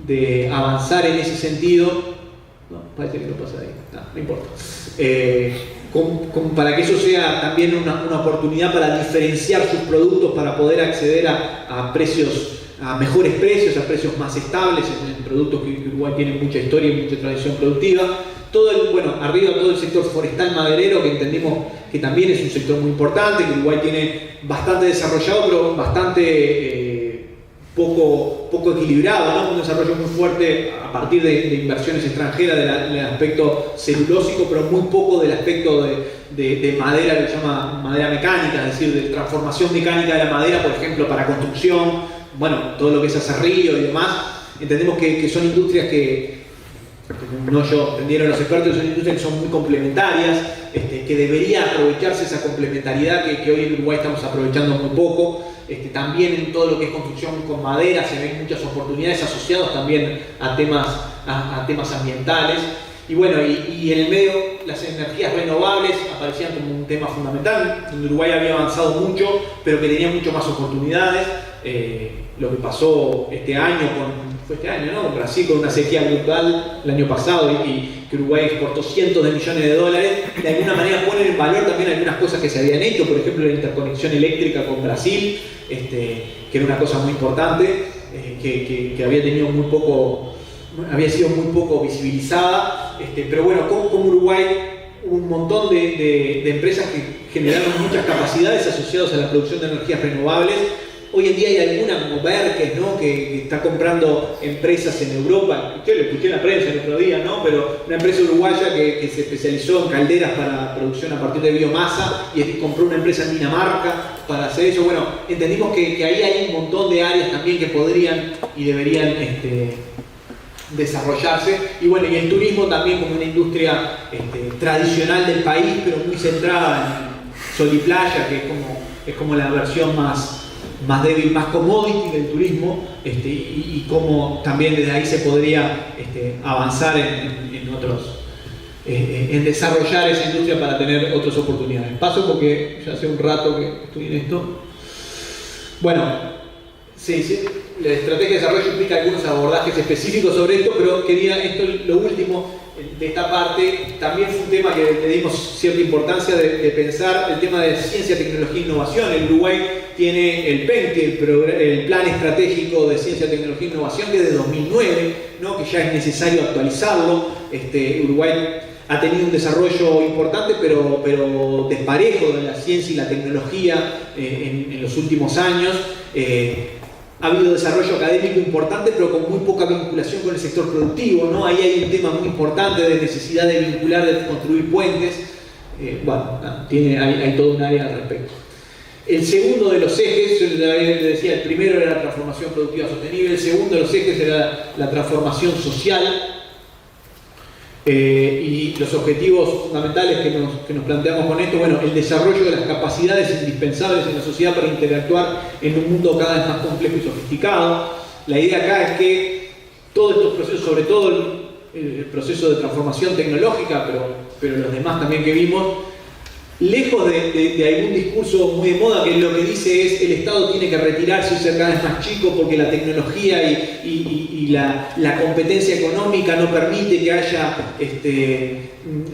De avanzar en ese sentido? No, parece que no pasa ahí, no importa. Como para que eso sea también una oportunidad para diferenciar sus productos, para poder acceder a mejores precios, a precios más estables en productos que Uruguay tiene mucha historia y mucha tradición productiva. Arriba todo el sector forestal maderero, que entendemos que también es un sector muy importante, que Uruguay tiene bastante desarrollado, pero bastante poco equilibrado, ¿no? Un desarrollo muy fuerte a partir de inversiones extranjeras del aspecto celulósico, pero muy poco del aspecto de madera, que se llama madera mecánica, es decir, de transformación mecánica de la madera, por ejemplo, para construcción, todo lo que es aserrío y demás. Entendemos que son industrias que, no yo, entendieron los expertos, son industrias que son muy complementarias, que debería aprovecharse esa complementariedad que hoy en Uruguay estamos aprovechando muy poco. También en todo lo que es construcción con madera se ven muchas oportunidades asociadas también a temas ambientales. Y en el medio las energías renovables aparecían como un tema fundamental, donde Uruguay había avanzado mucho, pero que tenía mucho más oportunidades. Lo que pasó este año con Brasil, con una sequía brutal el año pasado, y que Uruguay exportó cientos de millones de dólares, de alguna manera ponen en valor también algunas cosas que se habían hecho, por ejemplo la interconexión eléctrica con Brasil, que era una cosa muy importante, que había sido muy poco visibilizada, pero como Uruguay hubo un montón de empresas que generaron muchas capacidades asociadas a la producción de energías renovables. Hoy en día hay alguna como Berkes, ¿no? que está comprando empresas en Europa. Yo lo escuché en la prensa el otro día, ¿no? Pero una empresa uruguaya que se especializó en calderas para producción a partir de biomasa y compró una empresa en Dinamarca para hacer eso. Entendimos que ahí hay un montón de áreas también que podrían y deberían desarrollarse. Y el turismo también como una industria tradicional del país, pero muy centrada en sol y playa, que es como la versión más débil, más commodity del turismo, y cómo también desde ahí se podría avanzar en desarrollar esa industria para tener otras oportunidades. Paso porque ya hace un rato que estoy en esto. La estrategia de desarrollo implica algunos abordajes específicos sobre esto, pero lo último de esta parte, también fue un tema que le dimos cierta importancia de pensar el tema de ciencia, tecnología e innovación. El Uruguay tiene el PEN, el Plan Estratégico de Ciencia, Tecnología e Innovación, que es de 2009, ¿no? Que ya es necesario actualizarlo. Uruguay ha tenido un desarrollo importante, pero desparejo de la ciencia y la tecnología en los últimos años. Ha habido desarrollo académico importante, pero con muy poca vinculación con el sector productivo, ¿no? Ahí hay un tema muy importante de necesidad de vincular, de construir puentes. Hay todo un área al respecto. El segundo de los ejes, yo les decía, el primero era la transformación productiva sostenible, el segundo de los ejes era la transformación social. Y los objetivos fundamentales que nos planteamos con esto, el desarrollo de las capacidades indispensables en la sociedad para interactuar en un mundo cada vez más complejo y sofisticado. La idea acá es que todos estos procesos, sobre todo el proceso de transformación tecnológica, pero los demás también que vimos, lejos de algún discurso muy de moda que lo que dice es el Estado tiene que retirarse y ser cada vez más chico porque la tecnología y la competencia económica no permite que haya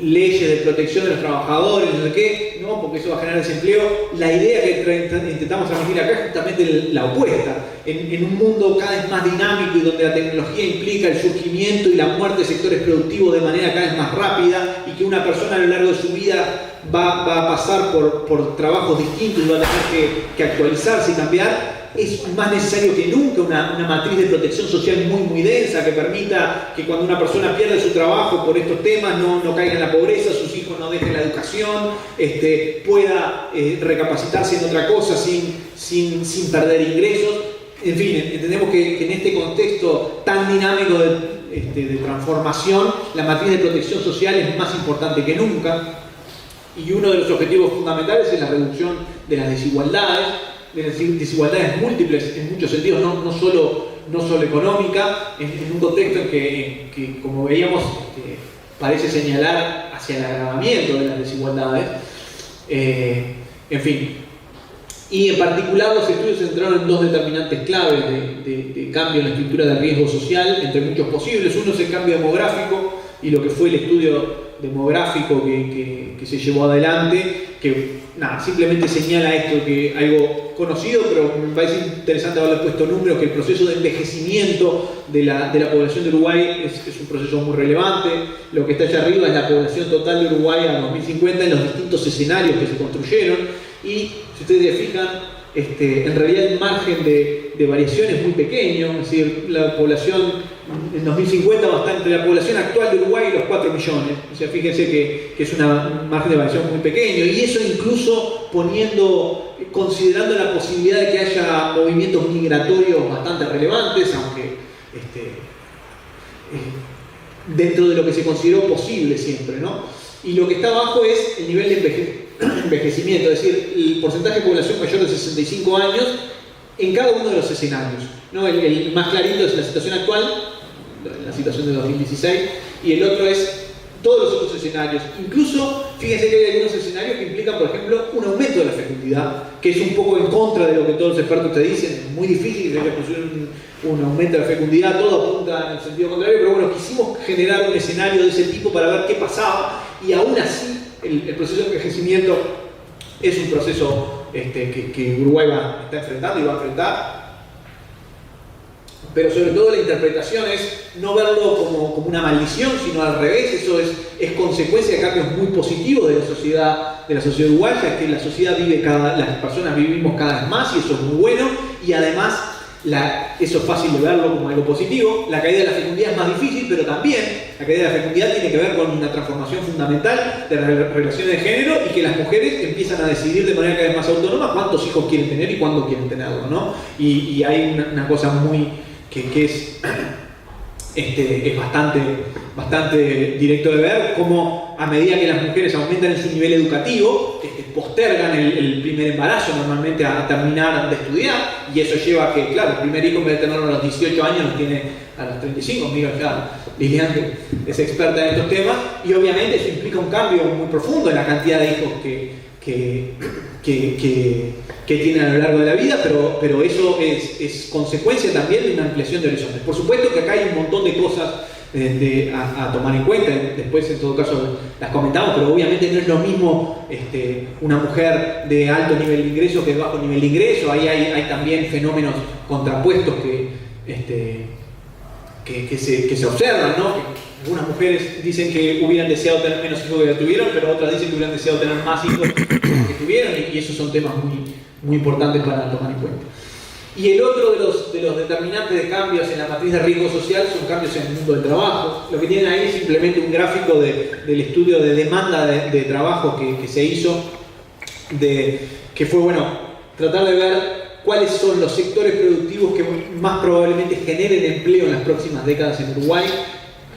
leyes de protección de los trabajadores, no sé qué, no, porque eso va a generar desempleo. La idea que intentamos transmitir acá es justamente la opuesta. En un mundo cada vez más dinámico y donde la tecnología implica el surgimiento y la muerte de sectores productivos de manera cada vez más rápida y que una persona a lo largo de su vida va a pasar por trabajos distintos y va a tener que actualizarse y cambiar, es más necesario que nunca una matriz de protección social muy densa que permita que cuando una persona pierde su trabajo por estos temas no caiga en la pobreza, sus hijos no dejen la educación, pueda recapacitarse en otra cosa sin perder ingresos. En fin, entendemos que en este contexto tan dinámico de transformación, la matriz de protección social es más importante que nunca. Y uno de los objetivos fundamentales es la reducción de las desigualdades, es decir, desigualdades múltiples en muchos sentidos, no solo económica, en un contexto en que como veíamos, parece señalar hacia el agravamiento de las desigualdades. En fin. Y en particular los estudios se centraron en dos determinantes claves de cambio en la estructura de riesgo social, entre muchos posibles. Uno es el cambio demográfico y lo que fue el estudio demográfico que se llevó adelante, que simplemente señala esto, que algo conocido, pero me parece interesante haberle puesto números, que el proceso de envejecimiento de la población de Uruguay es un proceso muy relevante. Lo que está allá arriba es la población total de Uruguay a 2050 en los distintos escenarios que se construyeron, y si ustedes se fijan, en realidad el margen de variación es muy pequeño, es decir, la población en 2050 va a estar entre la población actual de Uruguay y los 4 millones. O sea, fíjense que es un margen de variación muy pequeño, y eso incluso considerando la posibilidad de que haya movimientos migratorios bastante relevantes, aunque dentro de lo que se consideró posible siempre, ¿no? Y lo que está abajo es el nivel de envejecimiento, es decir, el porcentaje de población mayor de 65 años en cada uno de los escenarios, ¿no? El más clarito es la situación actual, la situación de 2016, y el otro es todos los otros escenarios. Incluso, fíjense que hay algunos escenarios que implican, por ejemplo, un aumento de la fecundidad, que es un poco en contra de lo que todos los expertos te dicen. Es muy difícil que se construya un aumento de la fecundidad, todo apunta en el sentido contrario, pero bueno, quisimos generar un escenario de ese tipo para ver qué pasaba, y aún así el proceso de envejecimiento es un proceso que Uruguay está enfrentando y va a enfrentar. Pero sobre todo la interpretación es no verlo como una maldición, sino al revés. Eso es consecuencia de cambios muy positivos de la sociedad uruguaya, que la sociedad las personas vivimos cada vez más, y eso es muy bueno, y además eso es fácil de verlo como algo positivo. La caída de la fecundidad es más difícil, pero también la caída de la fecundidad tiene que ver con una transformación fundamental de las relaciones de género, y que las mujeres empiezan a decidir de manera cada vez más autónoma cuántos hijos quieren tener y cuándo quieren tenerlo, ¿no? Y hay una cosa muy que es bastante directo de ver, cómo a medida que las mujeres aumentan en su nivel educativo, postergan el primer embarazo normalmente a terminar de estudiar, y eso lleva a que, claro, el primer hijo en vez de tenerlo a los 18 años lo tiene a los 35. Mira, claro, Lilian es experta en estos temas, y obviamente eso implica un cambio muy profundo en la cantidad de hijos que tienen a lo largo de la vida, pero eso es consecuencia también de una ampliación de horizontes. Por supuesto que acá hay un montón de cosas a tomar en cuenta, después en todo caso las comentamos, pero obviamente no es lo mismo una mujer de alto nivel de ingreso que de bajo nivel de ingreso. Ahí hay también fenómenos contrapuestos que se observan, ¿no? Algunas mujeres dicen que hubieran deseado tener menos hijos que tuvieron, pero otras dicen que hubieran deseado tener más hijos que tuvieron, y esos son temas muy importantes para tomar en cuenta. Y el otro de los determinantes de cambios en la matriz de riesgo social son cambios en el mundo del trabajo. Lo que tienen ahí es simplemente un gráfico del estudio de demanda de trabajo que se hizo, que fue, bueno, tratar de ver cuáles son los sectores productivos que más probablemente generen empleo en las próximas décadas en Uruguay.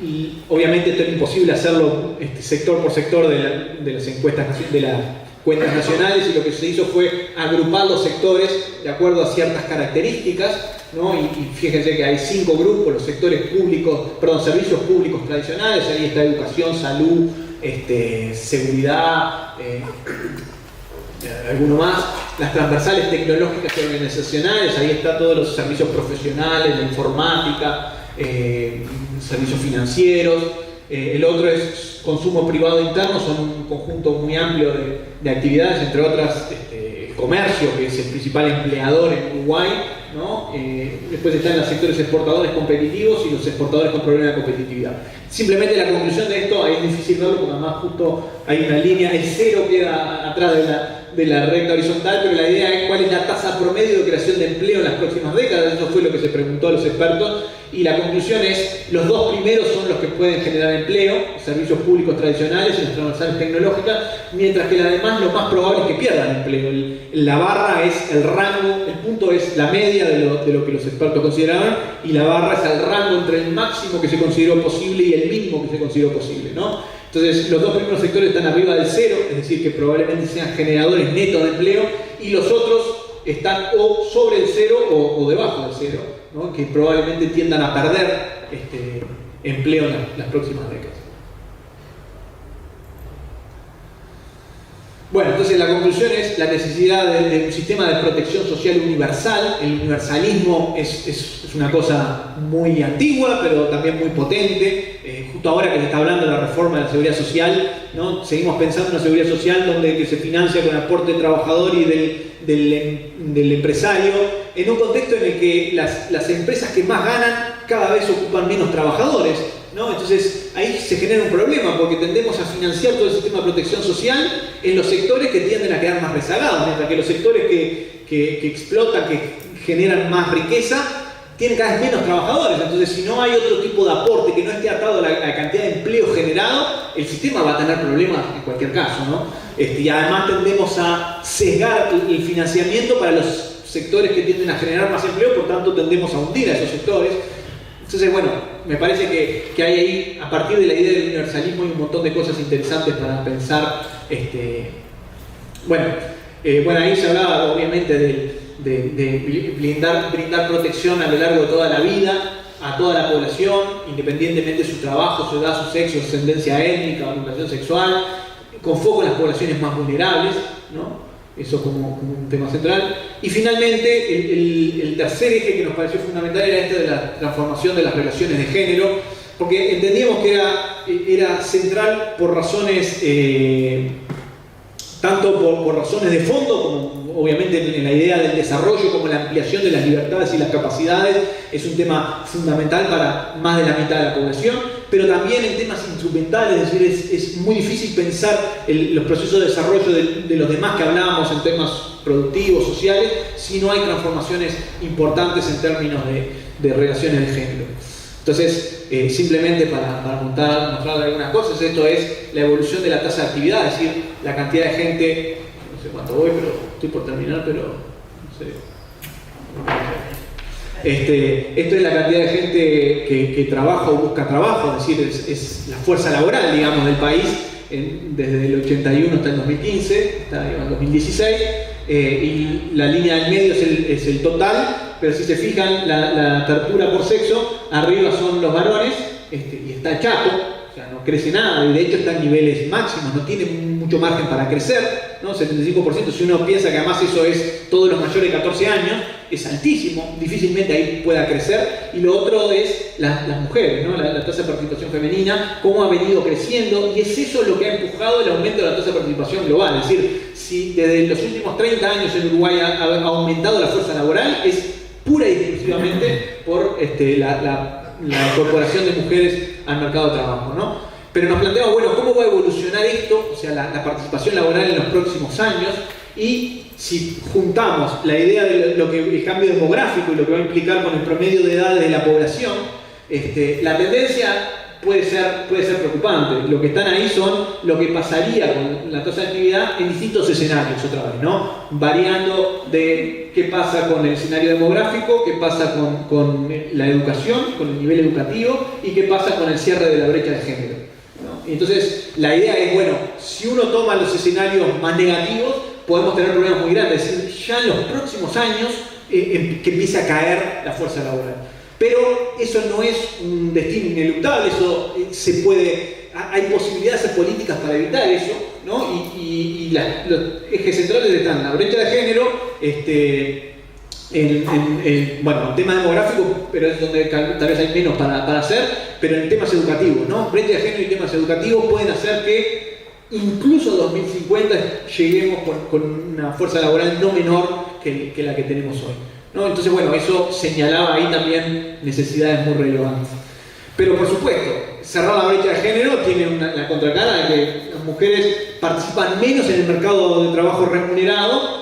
Y obviamente esto era imposible hacerlo sector por sector de las encuestas, de las cuentas nacionales, y lo que se hizo fue agrupar los sectores de acuerdo a ciertas características, ¿no? Y fíjense que hay 5 grupos: los sectores públicos, servicios públicos tradicionales, ahí está educación, salud, seguridad, alguno más, las transversales tecnológicas y organizacionales, ahí está todos los servicios profesionales, la informática, servicios financieros. El otro es consumo privado interno, son un conjunto muy amplio de actividades, entre otras comercio, que es el principal empleador en Uruguay, ¿no? Después están los sectores exportadores competitivos y los exportadores con problemas de competitividad. Simplemente la conclusión de esto, ahí es difícil verlo porque además justo hay una línea, el cero queda atrás de la recta horizontal, pero la idea es cuál es la tasa promedio de creación de empleo en las próximas décadas. Eso fue lo que se preguntó a los expertos y la conclusión es los dos primeros son los que pueden generar empleo, servicios públicos tradicionales y las transversales tecnológicas, mientras que las demás lo más probable es que pierdan empleo. La barra es el rango, el punto es la media de lo que los expertos consideraban y la barra es el rango entre el máximo que se consideró posible y el mínimo que se consideró posible, ¿no? Entonces, los dos primeros sectores están arriba del cero, es decir, que probablemente sean generadores netos de empleo, y los otros están o sobre el cero o debajo del cero, ¿no? Que probablemente tiendan a perder empleo en las próximas décadas. Bueno, entonces la conclusión es la necesidad de un sistema de protección social universal. El universalismo es una cosa muy antigua, pero también muy potente. Justo ahora que se está hablando de la reforma de la seguridad social, ¿no? Seguimos pensando en una seguridad social que se financia con aporte del trabajador y del empresario, en un contexto en el que las empresas que más ganan cada vez ocupan menos trabajadores, ¿no? Entonces ahí se genera un problema porque tendemos a financiar todo el sistema de protección social en los sectores que tienden a quedar más rezagados, mientras que los sectores que explotan, que generan más riqueza, tienen cada vez menos trabajadores. Entonces, si no hay otro tipo de aporte que no esté atado a la cantidad de empleo generado, el sistema va a tener problemas en cualquier caso, ¿no? Y además tendemos a sesgar el financiamiento para los sectores que tienden a generar más empleo, por tanto tendemos a hundir a esos sectores. Entonces, bueno, me parece que hay ahí, a partir de la idea del universalismo, hay un montón de cosas interesantes para pensar. Bueno, ahí se hablaba obviamente de brindar protección a lo largo de toda la vida a toda la población, independientemente de su trabajo, su edad, su sexo, su ascendencia étnica, orientación sexual, con foco en las poblaciones más vulnerables, ¿no? Eso como un tema central. Y finalmente, el tercer eje que nos pareció fundamental era este de la transformación de las relaciones de género, porque entendíamos que era central por razones, tanto por razones de fondo, como obviamente en la idea del desarrollo, como la ampliación de las libertades y las capacidades, es un tema fundamental para más de la mitad de la población, pero también en temas instrumentales, es decir, es muy difícil pensar los procesos de desarrollo de los demás que hablábamos en temas productivos, sociales, si no hay transformaciones importantes en términos de relaciones de género. Entonces, simplemente para mostrar algunas cosas, esto es la evolución de la tasa de actividad, es decir, la cantidad de gente, no sé cuánto voy, pero estoy por terminar, pero no sé. Esto es la cantidad de gente que trabaja o busca trabajo, es decir, es la fuerza laboral, digamos, del país, desde el 81 hasta el 2015, hasta el 2016, y la línea del medio es el total, pero si se fijan, la apertura por sexo, arriba son los varones, y está chato, o sea, no crece nada, y de hecho está en niveles máximos, no tiene mucho margen para crecer, ¿no? 75%, si uno piensa que además eso es todos los mayores de 14 años, es altísimo, difícilmente ahí pueda crecer. Y lo otro es las mujeres, ¿no? La tasa de participación femenina, cómo ha venido creciendo, y es eso lo que ha empujado el aumento de la tasa de participación global. Es decir, si desde los últimos 30 años en Uruguay ha aumentado la fuerza laboral, es pura y exclusivamente por la incorporación de mujeres al mercado de trabajo, ¿no? Pero nos planteamos, bueno, ¿cómo va a evolucionar esto? O sea, la participación laboral en los próximos años. Y si juntamos la idea de lo que el cambio demográfico y lo que va a implicar con el promedio de edad de la población, la tendencia puede ser preocupante. Lo que están ahí son lo que pasaría con la tasa de actividad en distintos escenarios, otra vez, ¿no? Variando de qué pasa con el escenario demográfico, qué pasa con la educación, con el nivel educativo, y qué pasa con el cierre de la brecha de género, ¿no? Y entonces la idea es, bueno, si uno toma los escenarios más negativos, podemos tener problemas muy grandes, es decir, ya en los próximos años que empiece a caer la fuerza laboral. Pero eso no es un destino ineluctable, eso se puede hay posibilidades de hacer políticas para evitar eso, ¿no? Y los ejes centrales están la brecha de género, bueno, el tema demográfico, pero es donde tal vez hay menos para hacer, pero en temas educativos, ¿no? Brecha de género y temas educativos pueden hacer que incluso 2050 lleguemos con una fuerza laboral no menor que la que tenemos hoy, ¿no? Entonces, bueno, eso señalaba ahí también necesidades muy relevantes. Pero por supuesto, cerrar la brecha de género tiene la contracara de que las mujeres participan menos en el mercado de trabajo remunerado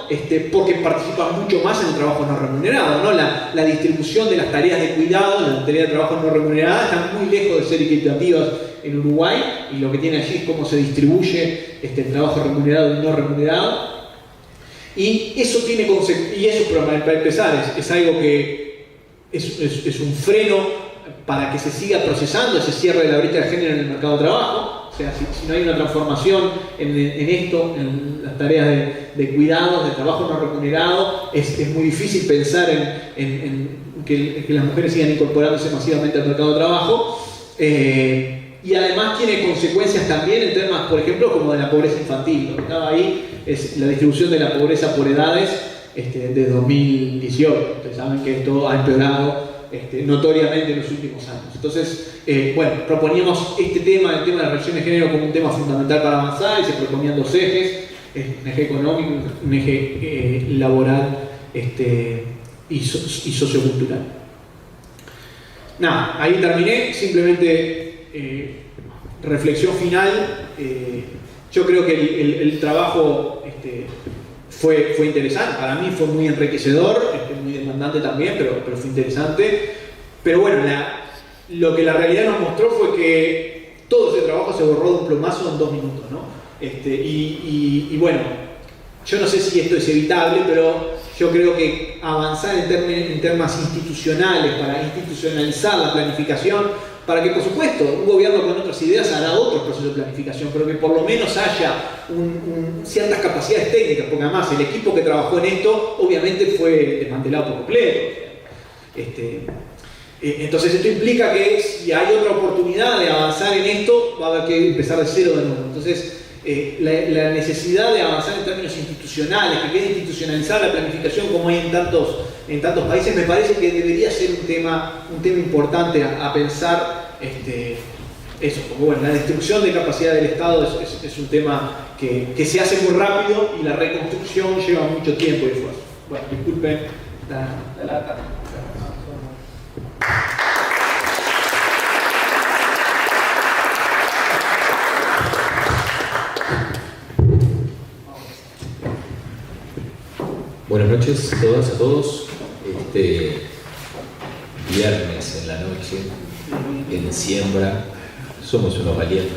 porque participan mucho más en el trabajo no remunerado, ¿no? La distribución de las tareas de cuidado, las tareas de trabajo no remuneradas están muy lejos de ser equitativas en Uruguay, y lo que tiene allí es cómo se distribuye el trabajo remunerado y no remunerado. Y eso tiene consecuencias, y eso para empezar es algo que es un freno para que se siga procesando ese cierre de la brecha de género en el mercado de trabajo. O sea, si no hay una transformación en esto, en las tareas de cuidados, de trabajo no remunerado, es muy difícil pensar en que las mujeres sigan incorporándose masivamente al mercado de trabajo. Y además tiene consecuencias también en temas, por ejemplo, como de la pobreza infantil. Lo que estaba ahí es la distribución de la pobreza por edades de 2018. Ustedes saben que esto ha empeorado notoriamente en los últimos años. Entonces, bueno, proponíamos el tema de la relación de género como un tema fundamental para avanzar, y se proponían dos ejes, un eje económico, un eje laboral y sociocultural. Nada, ahí terminé, simplemente reflexión final. Yo creo que el trabajo fue interesante, para mí fue muy enriquecedor, muy demandante también, pero fue interesante. Pero bueno, lo que la realidad nos mostró fue que todo ese trabajo se borró de un plumazo en 2 minutos, ¿no? Y bueno, yo no sé si esto es evitable, pero yo creo que avanzar en temas institucionales, para institucionalizar la planificación, para que, por supuesto, un gobierno con otras ideas hará otros procesos de planificación, pero que por lo menos haya ciertas capacidades técnicas, porque además el equipo que trabajó en esto obviamente fue desmantelado por completo. Entonces esto implica que si hay otra oportunidad de avanzar en esto, va a haber que empezar de cero de nuevo. Entonces, la necesidad de avanzar en términos institucionales, que quede institucionalizada la planificación como hay en tantos países, me parece que debería ser un tema importante a pensar. Eso, porque bueno, la destrucción de capacidad del Estado es un tema que se hace muy rápido, y la reconstrucción lleva mucho tiempo y esfuerzo. Bueno, disculpen la lata. Buenas noches a todas, a todos. Viernes en la noche, en siembra, somos unos valientes.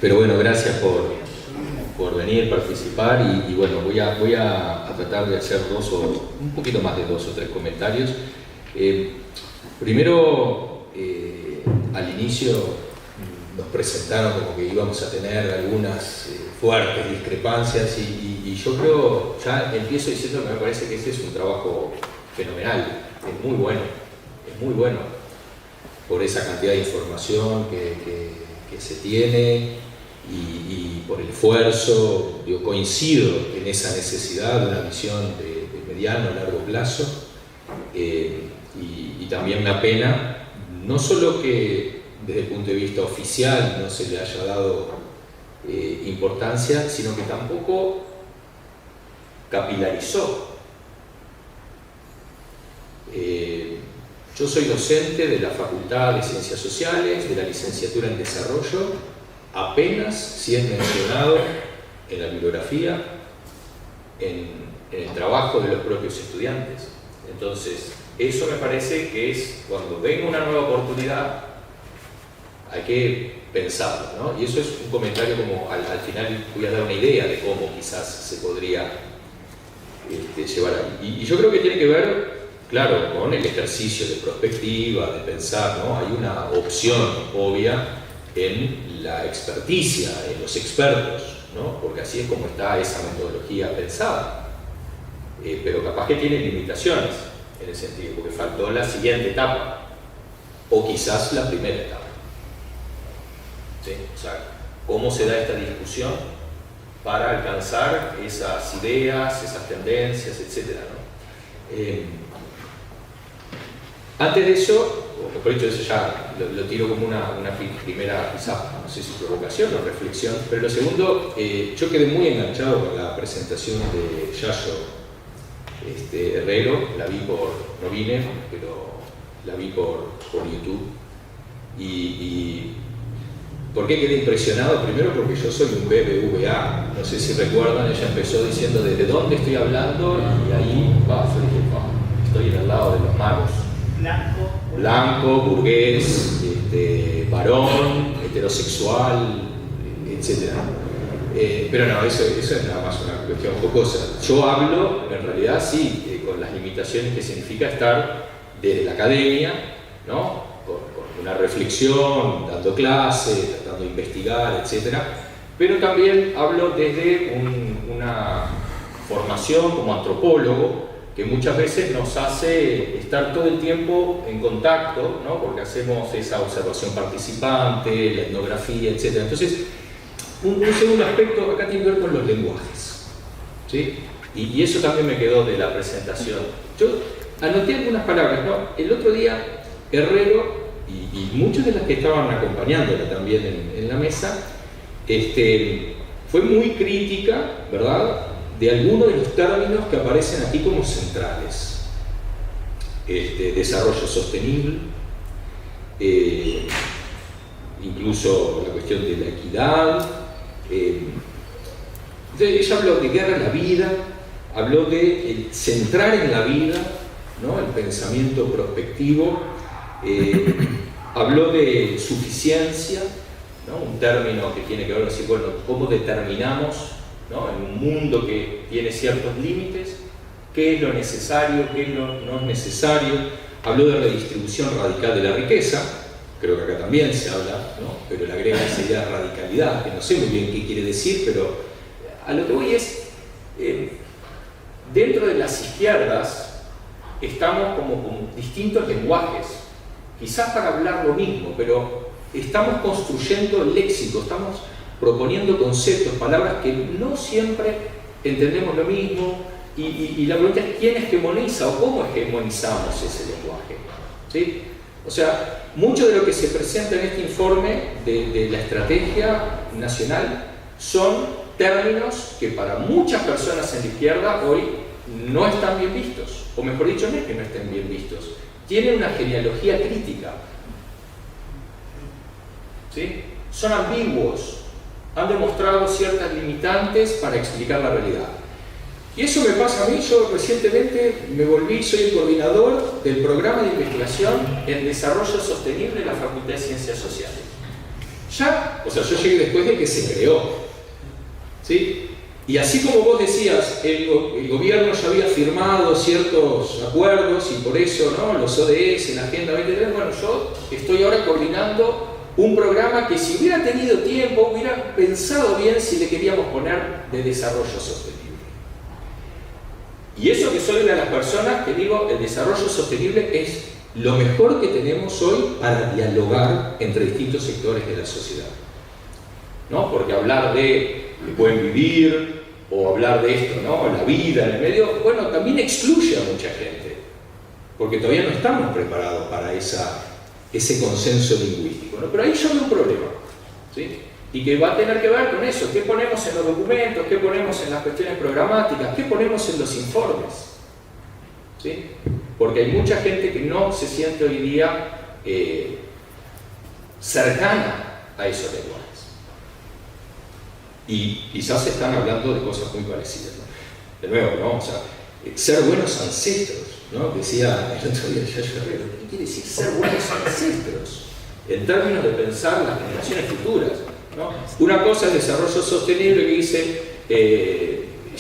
Pero bueno, gracias por venir, participar, y bueno, voy a tratar de hacer un poquito más de 2 o 3 comentarios. Primero, al inicio nos presentaron como que íbamos a tener algunas fuertes discrepancias, y yo creo, ya empiezo diciendo que me parece que este es un trabajo fenomenal, es muy bueno por esa cantidad de información que se tiene, y por el esfuerzo. Yo coincido en esa necesidad de una visión de mediano a largo plazo, y también me apena no solo que desde el punto de vista oficial no se le haya dado importancia, sino que tampoco capilarizó. Yo soy docente de la Facultad de Ciencias Sociales, de la Licenciatura en Desarrollo, apenas si es mencionado en la bibliografía, en el trabajo de los propios estudiantes. Entonces, eso me parece que es, cuando venga una nueva oportunidad, hay que pensarlo, ¿no? Y eso es un comentario como, al final voy a dar una idea de cómo quizás se podría llevar ahí. Y yo creo que tiene que ver, claro, con el ejercicio de prospectiva, de pensar, ¿no? Hay una opción obvia en la experticia, en los expertos, ¿no? Porque así es como está esa metodología pensada. Pero capaz que tiene limitaciones en ese sentido, porque faltó la siguiente etapa, o quizás la primera etapa. ¿sí? O sea, cómo se da esta discusión para alcanzar esas ideas, esas tendencias, etc., ¿no? Antes de eso, o mejor dicho, eso ya lo tiro como una primera, quizás, no sé si provocación o reflexión, pero lo segundo, yo quedé muy enganchado con la presentación de Yayo Herrero, la vi no vine, pero la vi por YouTube, y ¿por qué quedé impresionado? Primero porque yo soy un BBVA, no sé si recuerdan, ella empezó diciendo ¿desde dónde estoy hablando? Y ahí, yo dije, estoy en el lado de los magos. Blanco, burgués, varón, heterosexual, etc. Pero no, eso es nada más una cuestión jocosa. Yo hablo, en realidad sí, con las limitaciones que significa estar desde la academia, ¿no? Con una reflexión, dando clases, tratando de investigar, etc. Pero también hablo desde una formación como antropólogo, que muchas veces nos hace estar todo el tiempo en contacto, ¿no? Porque hacemos esa observación participante, la etnografía, etc. Entonces, un segundo aspecto acá tiene que ver con los lenguajes, ¿sí? Y eso también me quedó de la presentación. Yo anoté algunas palabras, ¿no? El otro día, Herrero, y muchas de las que estaban acompañándola también en la mesa, fue muy crítica, ¿verdad?, de algunos de los términos que aparecen aquí como centrales. Desarrollo sostenible, incluso la cuestión de la equidad. Ella habló de guerra en la vida, habló de centrar en la vida, ¿no?, el pensamiento prospectivo, habló de suficiencia, ¿no?, un término que tiene que ver con, bueno, cómo determinamos, ¿no?, en un mundo que tiene ciertos límites, qué es lo necesario, qué no es necesario. Habló de redistribución radical de la riqueza, creo que acá también se habla, ¿no?, pero le agrega esa idea de radicalidad, que no sé muy bien qué quiere decir, pero a lo que voy es, dentro de las izquierdas estamos como con distintos lenguajes, quizás para hablar lo mismo, pero estamos construyendo léxico, estamos proponiendo conceptos, palabras que no siempre entendemos lo mismo, y la pregunta es quién hegemoniza o cómo hegemonizamos ese lenguaje, ¿sí? O sea, mucho de lo que se presenta en este informe de la estrategia nacional son términos que para muchas personas en la izquierda hoy no están bien vistos, o mejor dicho, no es que no estén bien vistos, tienen una genealogía crítica, ¿sí? Son ambiguos, han demostrado ciertas limitantes para explicar la realidad. Y eso me pasa a mí. Yo recientemente soy el coordinador del programa de investigación en desarrollo sostenible de la Facultad de Ciencias Sociales. Yo llegué después de que se creó, ¿sí? Y así como vos decías, el gobierno ya había firmado ciertos acuerdos y por eso, ¿no?, los ODS, la Agenda 2030, bueno, yo estoy ahora coordinando un programa que si hubiera tenido tiempo, hubiera pensado bien si le queríamos poner de desarrollo sostenible. Y eso que soy una de las personas que digo, el desarrollo sostenible es lo mejor que tenemos hoy para dialogar entre distintos sectores de la sociedad, ¿no? Porque hablar de buen vivir, o hablar de esto, ¿no?, la vida en el medio, bueno, también excluye a mucha gente, porque todavía no estamos preparados para ese consenso lingüístico, ¿no? Pero ahí yo veo un problema, ¿sí? Y que va a tener que ver con eso, qué ponemos en los documentos, qué ponemos en las cuestiones programáticas, qué ponemos en los informes, ¿sí? Porque hay mucha gente que no se siente hoy día cercana a esos lenguajes. Y quizás están hablando de cosas muy parecidas, ¿no? De nuevo, ¿no? O sea, ser buenos ancestros, ¿no? Decía el otro día Yayo Herrero, ¿qué quiere decir ser buenos ancestros? En términos de pensar las generaciones futuras, ¿no? Una cosa es desarrollo sostenible que dice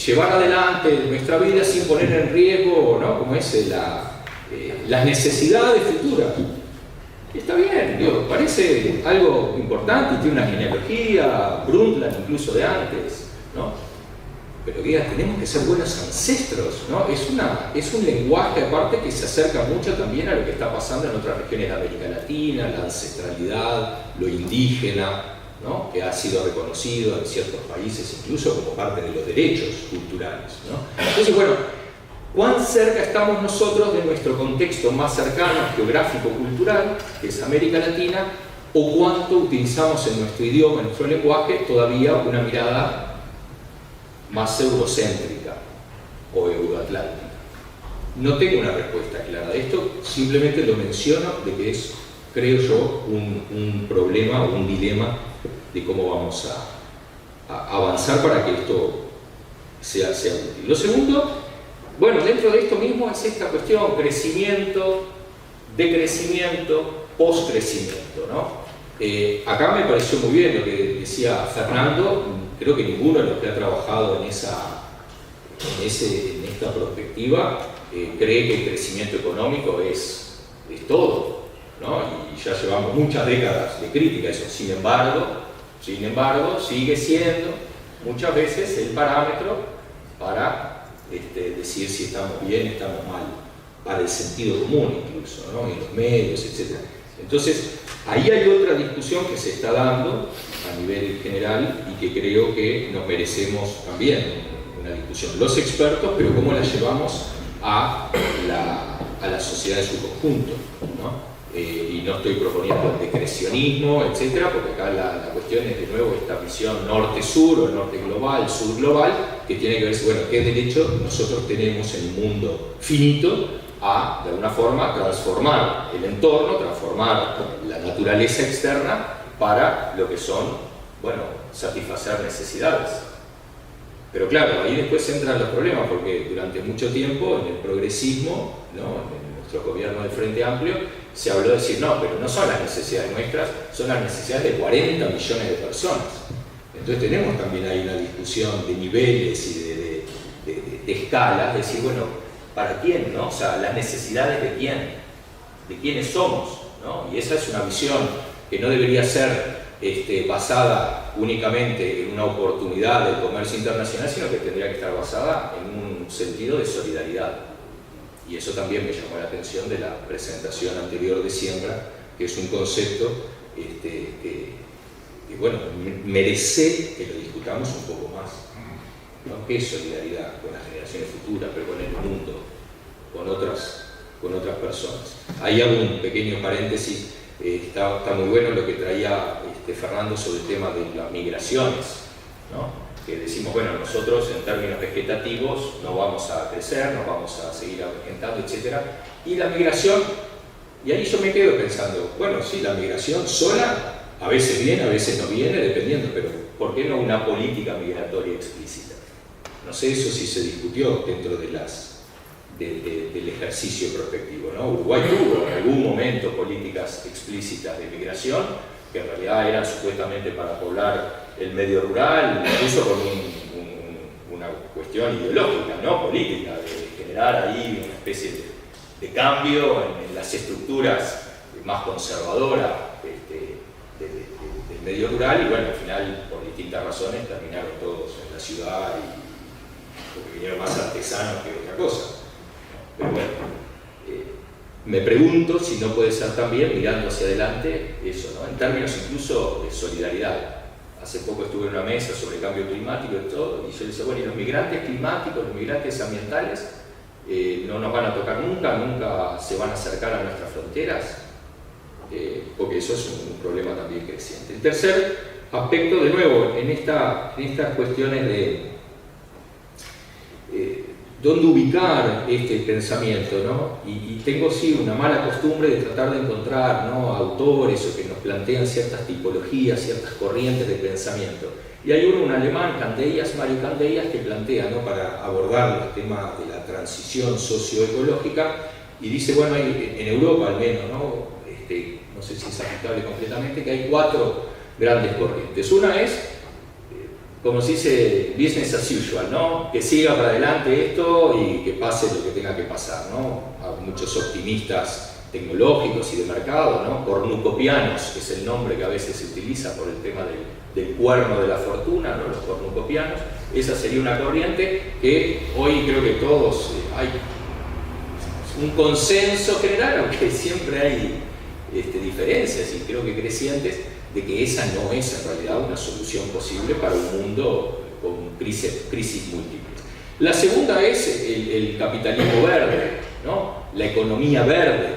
llevar adelante nuestra vida sin poner en riesgo, ¿no?, como es las necesidades futuras. Y está bien, digo, parece algo importante y tiene una genealogía, Brundtland incluso de antes, ¿no? Pero diga, tenemos que ser buenos ancestros, ¿no? Es un lenguaje aparte que se acerca mucho también a lo que está pasando en otras regiones de América Latina, la ancestralidad, lo indígena, ¿no? Que ha sido reconocido en ciertos países incluso como parte de los derechos culturales, ¿no? Entonces, bueno, ¿cuán cerca estamos nosotros de nuestro contexto más cercano, geográfico-cultural, que es América Latina, o cuánto utilizamos en nuestro idioma, en nuestro lenguaje, todavía una mirada más eurocéntrica o euroatlántica? No tengo una respuesta clara de esto, simplemente lo menciono de que es, creo yo, un problema o un dilema de cómo vamos a avanzar para que esto sea útil. Lo segundo, bueno, dentro de esto mismo es esta cuestión, crecimiento, decrecimiento, postcrecimiento, ¿no? Acá me pareció muy bien lo que decía Fernando. Creo que ninguno de los que ha trabajado en esta perspectiva cree que el crecimiento económico es todo, ¿no? Y ya llevamos muchas décadas de crítica a eso. Sin embargo, sigue siendo muchas veces el parámetro para decir si estamos bien, estamos mal, para el sentido común incluso, ¿no? En los medios, etc. Entonces, ahí hay otra discusión que se está dando a nivel general y que creo que nos merecemos también una discusión. Los expertos, pero cómo la llevamos a la sociedad en su conjunto, ¿no? Y no estoy proponiendo el decrecionismo, etcétera, porque acá la cuestión es de nuevo esta visión norte-sur o norte-global, sur-global, que tiene que ver, bueno, qué derecho nosotros tenemos en un mundo finito a, de alguna forma, transformar el entorno, transformar la naturaleza externa para lo que son, bueno, satisfacer necesidades. Pero claro, ahí después entran los problemas, porque durante mucho tiempo en el progresismo, ¿no? En nuestro gobierno del Frente Amplio, se habló de decir, no, pero no son las necesidades nuestras, son las necesidades de 40 millones de personas. Entonces tenemos también ahí una discusión de niveles y de escalas, es decir, bueno, ¿para quién? ¿No? O sea, las necesidades de quién, de quiénes somos, ¿no? Y esa es una visión que no debería ser basada únicamente en una oportunidad del comercio internacional, sino que tendría que estar basada en un sentido de solidaridad. Y eso también me llamó la atención de la presentación anterior de Siembra, que es un concepto que bueno, merece que lo discutamos un poco más, ¿no? ¿Qué es solidaridad con las generaciones futuras, pero con el mundo, con otras personas? Ahí hago un pequeño paréntesis. Está muy bueno lo que traía Fernando sobre el tema de las migraciones, ¿no? Que decimos, bueno, nosotros en términos vegetativos no vamos a crecer, nos vamos a seguir aumentando, etc. Y la migración, y ahí yo me quedo pensando, bueno, sí, la migración sola, a veces viene, a veces no viene, dependiendo, pero ¿por qué no una política migratoria explícita? No sé, eso sí se discutió dentro de del ejercicio prospectivo, ¿no? Uruguay tuvo en algún momento políticas explícitas de migración, que en realidad eran supuestamente para poblar el medio rural, incluso con una cuestión ideológica, no política, de generar ahí una especie de cambio en las estructuras más conservadoras del medio rural, y bueno, al final, por distintas razones, terminaron todos en la ciudad porque vinieron más artesanos que otra cosa. Pero bueno, me pregunto si no puede ser también, mirando hacia adelante, eso, ¿no? En términos incluso de solidaridad. Hace poco estuve en una mesa sobre cambio climático y todo, y yo decía, bueno, y los migrantes climáticos, los migrantes ambientales, no nos van a tocar nunca se van a acercar a nuestras fronteras, porque eso es un problema también creciente. El tercer aspecto, de nuevo, en estas cuestiones de dónde ubicar este pensamiento, ¿no? Y tengo sí una mala costumbre de tratar de encontrar, ¿no?, autores o que nos plantean ciertas tipologías, ciertas corrientes de pensamiento. Y hay un alemán, Mario Candeias, que plantea, ¿no?, para abordar el tema de la transición socioecológica, y dice, bueno, en Europa al menos, ¿no? No sé si es aplicable completamente, que hay 4 grandes corrientes. Una es, como se dice, business as usual, ¿no? Que siga para adelante esto y que pase lo que tenga que pasar, ¿no? Hay muchos optimistas tecnológicos y de mercado, ¿no? Cornucopianos, que es el nombre que a veces se utiliza por el tema del cuerno de la fortuna, ¿no? Los cornucopianos. Esa sería una corriente que hoy creo que todos hay un consenso general, aunque siempre hay diferencias y creo que crecientes, de que esa no es en realidad una solución posible para un mundo con crisis múltiples. La segunda es el capitalismo verde, ¿no? La economía verde,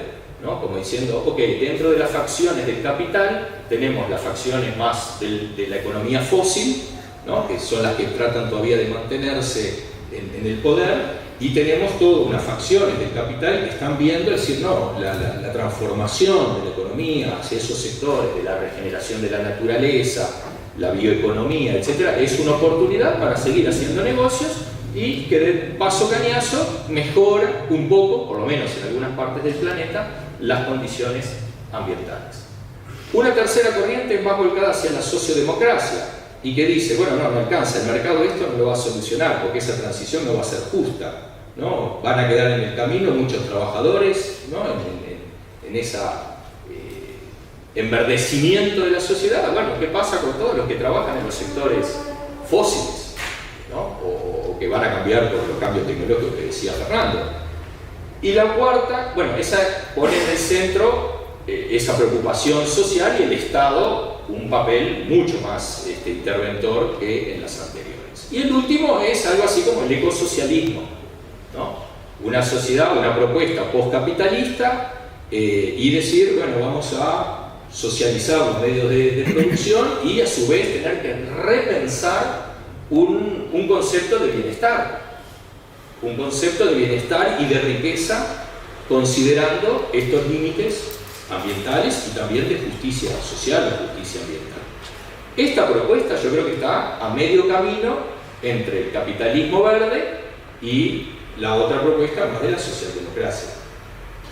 ¿no? Como diciendo, ok, dentro de las facciones del capital tenemos las facciones más de la economía fósil, ¿no? Que son las que tratan todavía de mantenerse en el poder, y tenemos todas unas facciones del capital que están viendo, es decir, no, la transformación de la economía hacia esos sectores de la regeneración de la naturaleza, la bioeconomía, etc., es una oportunidad para seguir haciendo negocios y que de paso cañazo mejora un poco, por lo menos en algunas partes del planeta, las condiciones ambientales. Una tercera corriente es más volcada hacia la sociodemocracia y que dice, bueno, no alcanza, el mercado esto no lo va a solucionar porque esa transición no va a ser justa, ¿no? Van a quedar en el camino muchos trabajadores, ¿no? en ese enverdecimiento de la sociedad. Bueno, ¿qué pasa con todos los que trabajan en los sectores fósiles, ¿no? o que van a cambiar por los cambios tecnológicos que decía Fernando? Y la cuarta, bueno, esa pone en el centro esa preocupación social y el Estado un papel mucho más interventor que en las anteriores. Y el último es algo así como el ecosocialismo, ¿no? Una sociedad, una propuesta postcapitalista y decir, bueno, vamos a socializar los medios de producción y a su vez tener que repensar un concepto de bienestar. Un concepto de bienestar y de riqueza considerando estos límites ambientales y también de justicia social o justicia ambiental. Esta propuesta yo creo que está a medio camino entre el capitalismo verde y la otra propuesta más de la socialdemocracia,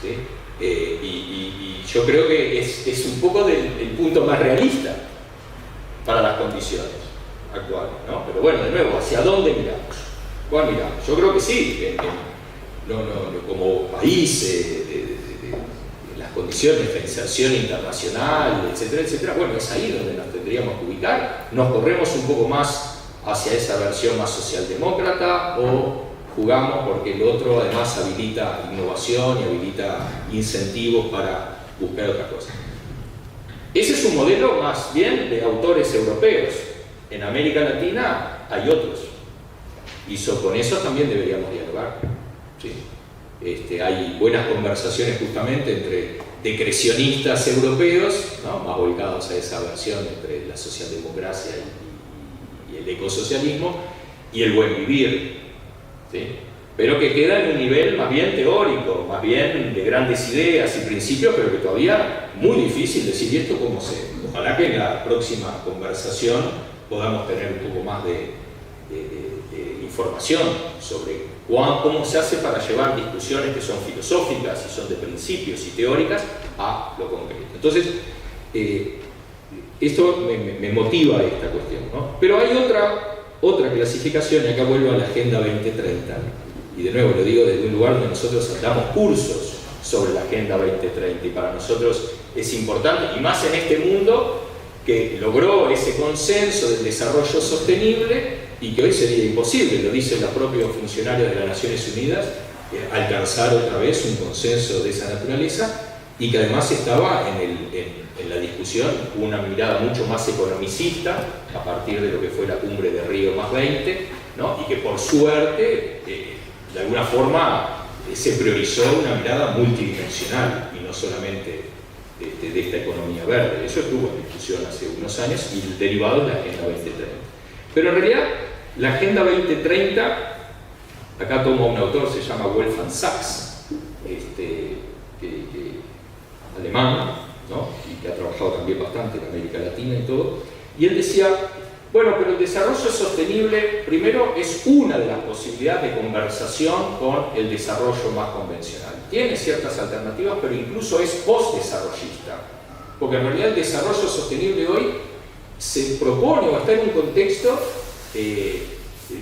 ¿sí? Y yo creo que es un poco el punto más realista para las condiciones actuales, ¿no? Pero bueno, de nuevo, ¿hacia dónde miramos? ¿Cuál miramos? Yo creo que sí, como país, de las condiciones de inserción internacional, etcétera, etcétera, bueno, es ahí donde nos tendríamos que ubicar. Nos corremos un poco más hacia esa versión más socialdemócrata o jugamos porque el otro además habilita innovación y habilita incentivos para buscar otras cosas. Ese es un modelo más bien de autores europeos. En América Latina hay otros. Y con eso también deberíamos dialogar, ¿sí? Hay buenas conversaciones justamente entre decrecionistas europeos, ¿no? Más volcados a esa versión entre la socialdemocracia y el ecosocialismo, y el buen vivir, ¿sí? Pero que queda en un nivel más bien teórico, más bien de grandes ideas y principios, pero que todavía muy difícil decir, ¿y esto cómo se? Ojalá que en la próxima conversación podamos tener un poco más de información sobre cómo se hace para llevar discusiones que son filosóficas y son de principios y teóricas a lo concreto. Entonces, esto me motiva esta cuestión, ¿no? Pero hay otra clasificación, y acá vuelvo a la Agenda 2030, y de nuevo lo digo desde un lugar donde nosotros damos cursos sobre la Agenda 2030, y para nosotros es importante, y más en este mundo que logró ese consenso del desarrollo sostenible y que hoy sería imposible, lo dicen los propios funcionarios de las Naciones Unidas, alcanzar otra vez un consenso de esa naturaleza, y que además estaba en la discusión una mirada mucho más economicista a partir de lo que fue la cumbre de Río +20, ¿no? Y que por suerte de alguna forma se priorizó una mirada multidimensional y no solamente de esta economía verde. Eso estuvo en discusión hace unos años y el derivado es la Agenda 2030. Pero en realidad la Agenda 2030, acá toma un autor, se llama Wolfgang Sachs, alemán, ¿no? Y que ha trabajado también bastante en América Latina y todo, y él decía, bueno, pero el desarrollo sostenible primero es una de las posibilidades de conversación con el desarrollo más convencional. Tiene ciertas alternativas, pero incluso es postdesarrollista, porque en realidad el desarrollo sostenible hoy se propone o está en un contexto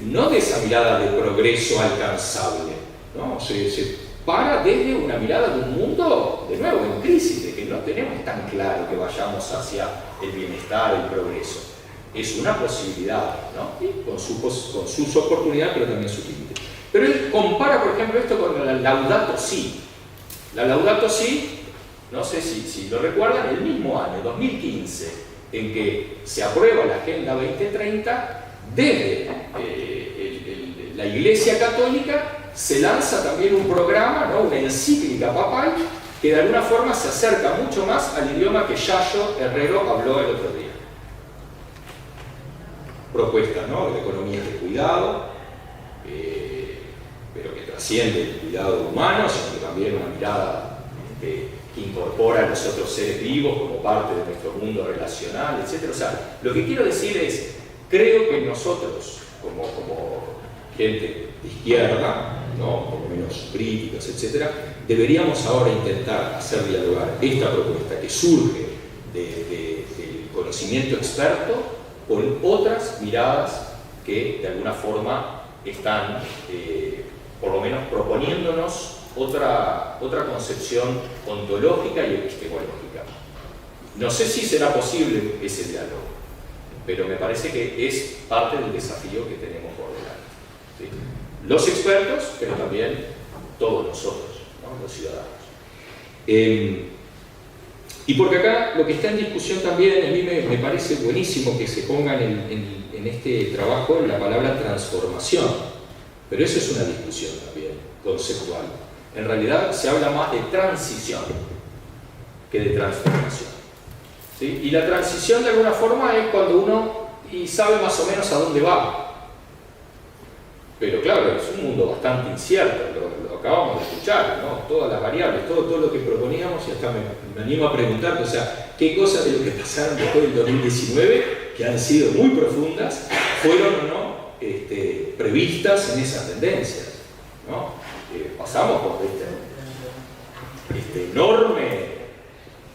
no de esa mirada de progreso alcanzable, ¿no? Se para desde una mirada de un mundo, de nuevo, en crisis, de que no tenemos tan claro que vayamos hacia el bienestar, el progreso. Es una posibilidad, ¿no? Y con sus oportunidades, pero también sus límites. Pero él compara, por ejemplo, esto con la Laudato Si. La Laudato Si, no sé si lo recuerdan, el mismo año, 2015, en que se aprueba la Agenda 2030 desde la Iglesia Católica, se lanza también un programa, ¿no? Una encíclica papal que de alguna forma se acerca mucho más al idioma que Yayo Herrero habló el otro día. Propuestas, ¿no? De economías de cuidado, pero que trasciende el cuidado humano, sino que también una mirada que incorpora a los otros seres vivos como parte de nuestro mundo relacional, etc. O sea, lo que quiero decir es, creo que nosotros, como gente de izquierda, ¿no? Por lo menos críticos, etc., deberíamos ahora intentar hacer dialogar esta propuesta que surge del conocimiento experto con otras miradas que de alguna forma están, por lo menos, proponiéndonos otra concepción ontológica y epistemológica. No sé si será posible ese diálogo, pero me parece que es parte del desafío que tenemos por delante, ¿sí? Los expertos, pero también todos nosotros, ¿no? Los ciudadanos. Y porque acá lo que está en discusión también, a mí me parece buenísimo que se pongan en este trabajo la palabra transformación, pero eso es una discusión también conceptual. En realidad se habla más de transición que de transformación, ¿sí? Y la transición de alguna forma es cuando uno sabe más o menos a dónde va. Pero claro, es un mundo bastante incierto, lo acabamos de escuchar, ¿no? Todas las variables, todo lo que proponíamos, y hasta me animo a preguntarte, o sea, qué cosas de lo que pasaron después del 2019, que han sido muy profundas, fueron o no previstas en esas tendencias, ¿no? Pasamos por este enorme,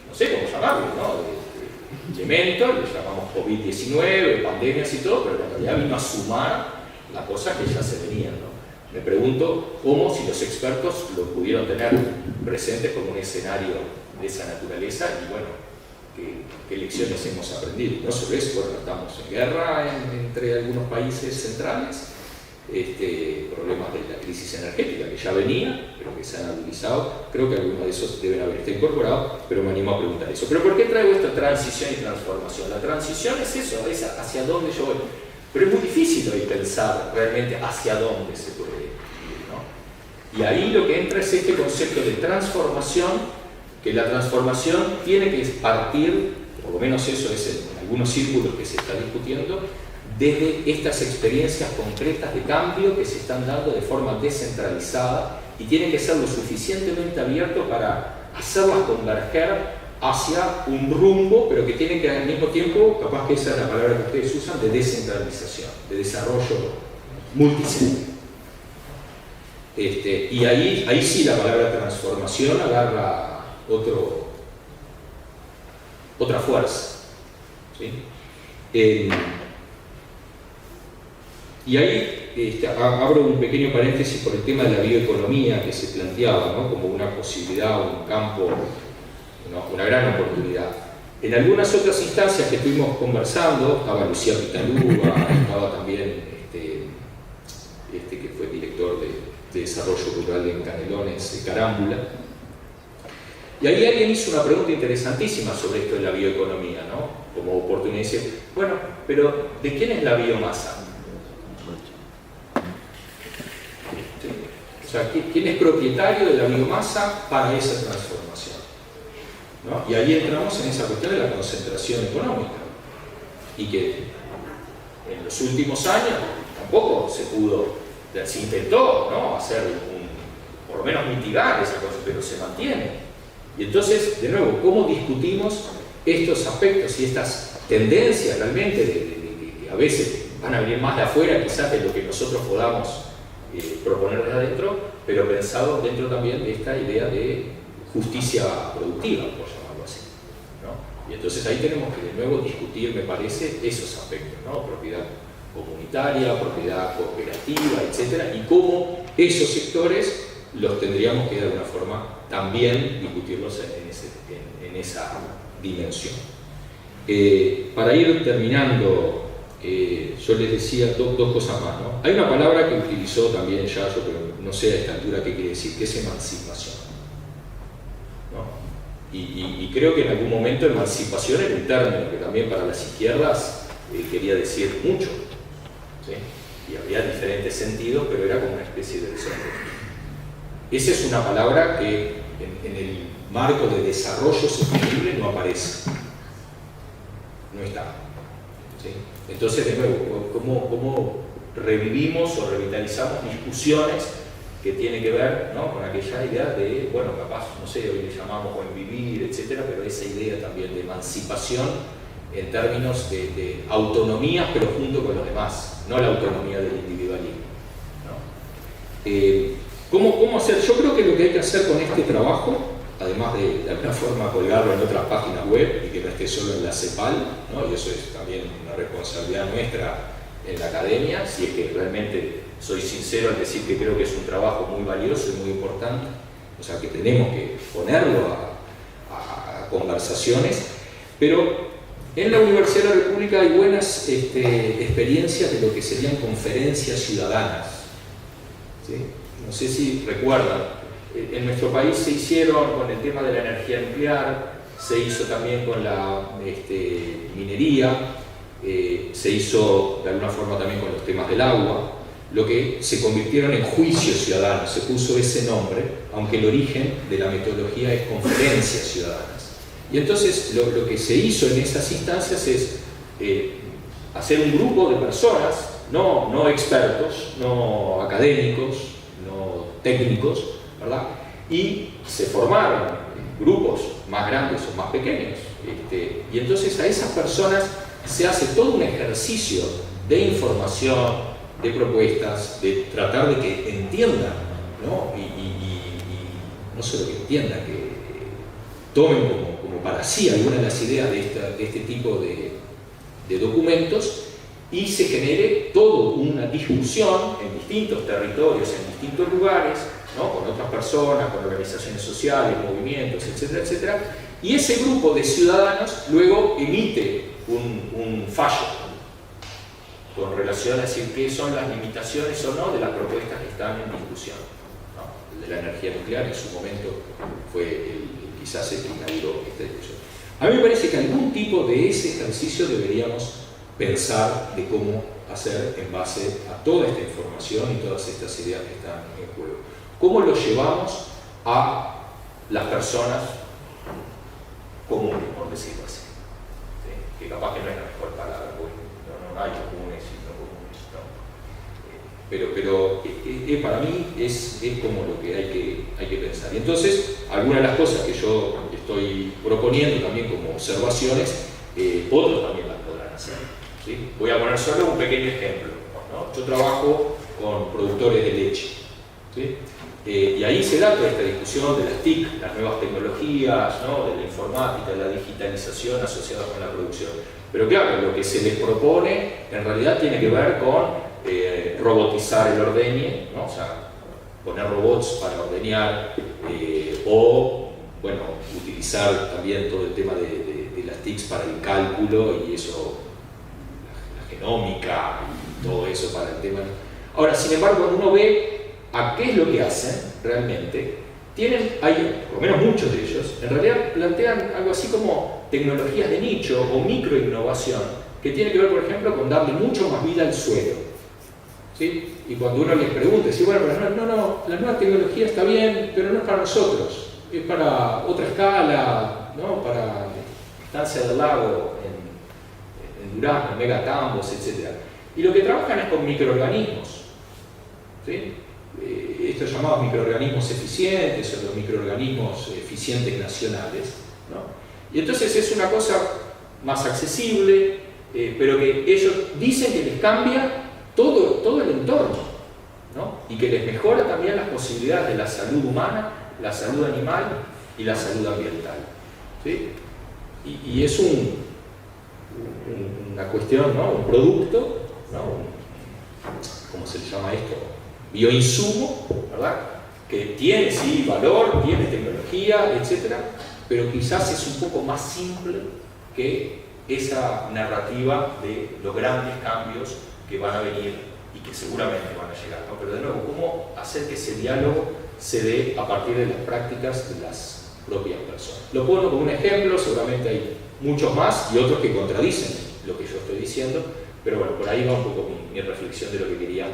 no sé cómo llamarlo, ¿no? Elemento, lo llamamos COVID-19, pandemias y todo, pero en realidad vino a sumar las cosas que ya se venían, ¿no? Me pregunto cómo, si los expertos lo pudieron tener presentes como un escenario de esa naturaleza, y bueno, qué lecciones hemos aprendido. No solo eso, bueno, estamos en guerra entre algunos países centrales, problemas de la crisis energética que ya venía, pero que se han agudizado. Creo que algunos de esos deben haber estado incorporados, pero me animo a preguntar eso. ¿Pero por qué traigo esta transición y transformación? La transición es eso, es hacia dónde yo voy. Pero es muy difícil hoy pensar realmente hacia dónde se puede ir, ¿no? Y ahí lo que entra es este concepto de transformación, que la transformación tiene que partir, por lo menos eso es en algunos círculos que se está discutiendo, desde estas experiencias concretas de cambio que se están dando de forma descentralizada y tienen que ser lo suficientemente abierto para hacerlas converger hacia un rumbo, pero que tienen que al mismo tiempo, capaz que esa es la palabra que ustedes usan, de descentralización, de desarrollo multicéntrico. Y ahí sí la palabra transformación agarra otra fuerza, ¿sí? Y ahí abro un pequeño paréntesis por el tema de la bioeconomía que se planteaba, ¿no? Como una posibilidad, un campo, una gran oportunidad. En algunas otras instancias que estuvimos conversando, estaba Lucía Pitalúa, estaba también que fue director de desarrollo rural en Canelones, Carámbula, y ahí alguien hizo una pregunta interesantísima sobre esto de la bioeconomía, ¿no? Como oportunidad, dice, bueno, pero ¿de quién es la biomasa? ¿Sí? O sea, ¿quién es propietario de la biomasa para esa transformación? ¿No? Y ahí entramos en esa cuestión de la concentración económica, y que en los últimos años tampoco se intentó, ¿no? Hacer por lo menos mitigar esa cosa, pero se mantiene. Y entonces, de nuevo, ¿cómo discutimos estos aspectos y estas tendencias realmente que a veces van a venir más de afuera quizás de lo que nosotros podamos proponer de adentro, pero pensado dentro también de esta idea de justicia productiva, por llamarlo así, ¿no? Y entonces ahí tenemos que de nuevo discutir, me parece, esos aspectos, ¿no? Propiedad comunitaria, propiedad cooperativa, etc. Y cómo esos sectores los tendríamos que de alguna forma también discutirlos en esa dimensión. Para ir terminando, yo les decía dos cosas más, ¿no? Hay una palabra que utilizó también Yayo, pero no sé a esta altura qué quiere decir, que es emancipación, ¿no? Y creo que en algún momento emancipación era un término que también para las izquierdas quería decir mucho, ¿sí? Y había diferentes sentidos, pero era como una especie de desorden. Esa es una palabra que en el marco de desarrollo sostenible no aparece, no está, ¿sí? Entonces, de nuevo, ¿cómo revivimos o revitalizamos discusiones que tienen que ver, ¿no?, con aquella idea de, bueno, capaz, no sé, hoy le llamamos buen vivir, etcétera, pero esa idea también de emancipación en términos de autonomía, pero junto con los demás, no la autonomía del individualismo, ¿no? ¿Cómo hacer? Yo creo que lo que hay que hacer con este trabajo, además de alguna forma colgarlo en otras páginas web y que no esté solo en la CEPAL, ¿no?, y eso es también una responsabilidad nuestra en la academia, si es que realmente soy sincero al decir que creo que es un trabajo muy valioso y muy importante, o sea que tenemos que ponerlo a conversaciones, pero en la Universidad de la República hay buenas experiencias de lo que serían conferencias ciudadanas, ¿sí? No sé si recuerdan, en nuestro país se hicieron con el tema de la energía nuclear, se hizo también con la minería, se hizo de alguna forma también con los temas del agua, lo que se convirtieron en juicios ciudadanos, se puso ese nombre, aunque el origen de la metodología es conferencias ciudadanas. Y entonces lo que se hizo en esas instancias es hacer un grupo de personas, no expertos, no académicos, no técnicos, ¿verdad? Y se formaron grupos más grandes o más pequeños. Y entonces a esas personas se hace todo un ejercicio de información, de propuestas, de tratar de que entiendan, ¿no? Y no solo que entiendan, que tomen como para sí algunas de las ideas de este tipo de documentos, y se genere toda una discusión en distintos territorios, en distintos lugares, ¿no?, con otras personas, con organizaciones sociales, movimientos, etcétera, etcétera, y ese grupo de ciudadanos luego emite un fallo con relación a decir qué son las limitaciones o no de las propuestas que están en discusión, ¿no? El de la energía nuclear en su momento fue quizás el que inauguró esta discusión. A mí me parece que algún tipo de ese ejercicio deberíamos pensar de cómo hacer en base a toda esta información y todas estas ideas que están en juego. ¿Cómo lo llevamos a las personas comunes, por decirlo así? ¿Sí? Que capaz que no es la mejor palabra, porque no hay comunes y no comunes, ¿no? Pero para mí es como lo que hay que pensar. Y entonces, algunas de las cosas que yo estoy proponiendo también como observaciones, otros también las podrán hacer, ¿sí? Voy a poner solo un pequeño ejemplo, ¿no? Yo trabajo con productores de leche, ¿sí? Y ahí se da toda esta discusión de las TIC, las nuevas tecnologías, ¿no?, de la informática, de la digitalización asociada con la producción. Pero claro, lo que se les propone en realidad tiene que ver con robotizar el ordeñe, ¿no?, o sea, poner robots para ordeñar, o, bueno, utilizar también todo el tema de las TICs para el cálculo y eso, la genómica y todo eso para el tema. Ahora, sin embargo, cuando uno ve a qué es lo que hacen realmente, hay, por lo menos muchos de ellos, en realidad plantean algo así como tecnologías de nicho o microinnovación, que tiene que ver, por ejemplo, con darle mucho más vida al suelo, ¿sí? Y cuando uno les pregunta, dice, bueno, pero no, la nueva tecnología está bien, pero no es para nosotros, es para otra escala, ¿no?, para Estancia del Lago, en Durazno, en Megatambos, etc. Y lo que trabajan es con microorganismos, ¿sí? Estos llamados microorganismos eficientes o los microorganismos eficientes nacionales, ¿no? Y entonces es una cosa más accesible, pero que ellos dicen que les cambia todo el entorno, ¿no? Y que les mejora también las posibilidades de la salud humana, la salud animal y la salud ambiental, ¿sí? Y es una cuestión, ¿no?, un producto, ¿no?, ¿cómo se le llama esto? Bioinsumo, ¿verdad?, que tiene sí valor, tiene tecnología, etc., pero quizás es un poco más simple que esa narrativa de los grandes cambios que van a venir y que seguramente van a llegar, ¿no? Pero de nuevo, ¿cómo hacer que ese diálogo se dé a partir de las prácticas de las propias personas. Lo pongo como un ejemplo, seguramente hay muchos más y otros que contradicen lo que yo estoy diciendo, pero bueno, por ahí va un poco mi reflexión de lo que quería,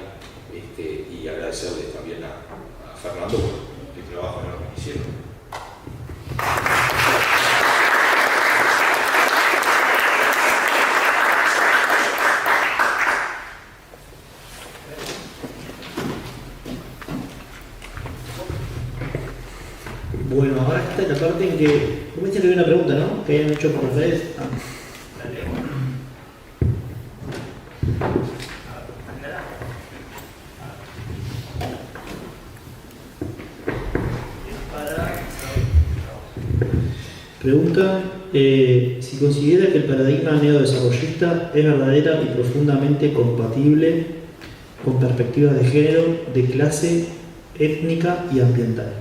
y agradecerles también a Fernando por el trabajo enorme que hicieron. Bueno, ahora está la parte en que. Vos me dijiste que había una pregunta, ¿no? Que habían hecho por las redes. Pregunta si considera que el paradigma neodesarrollista es verdadera y profundamente compatible con perspectivas de género, de clase, étnica y ambiental.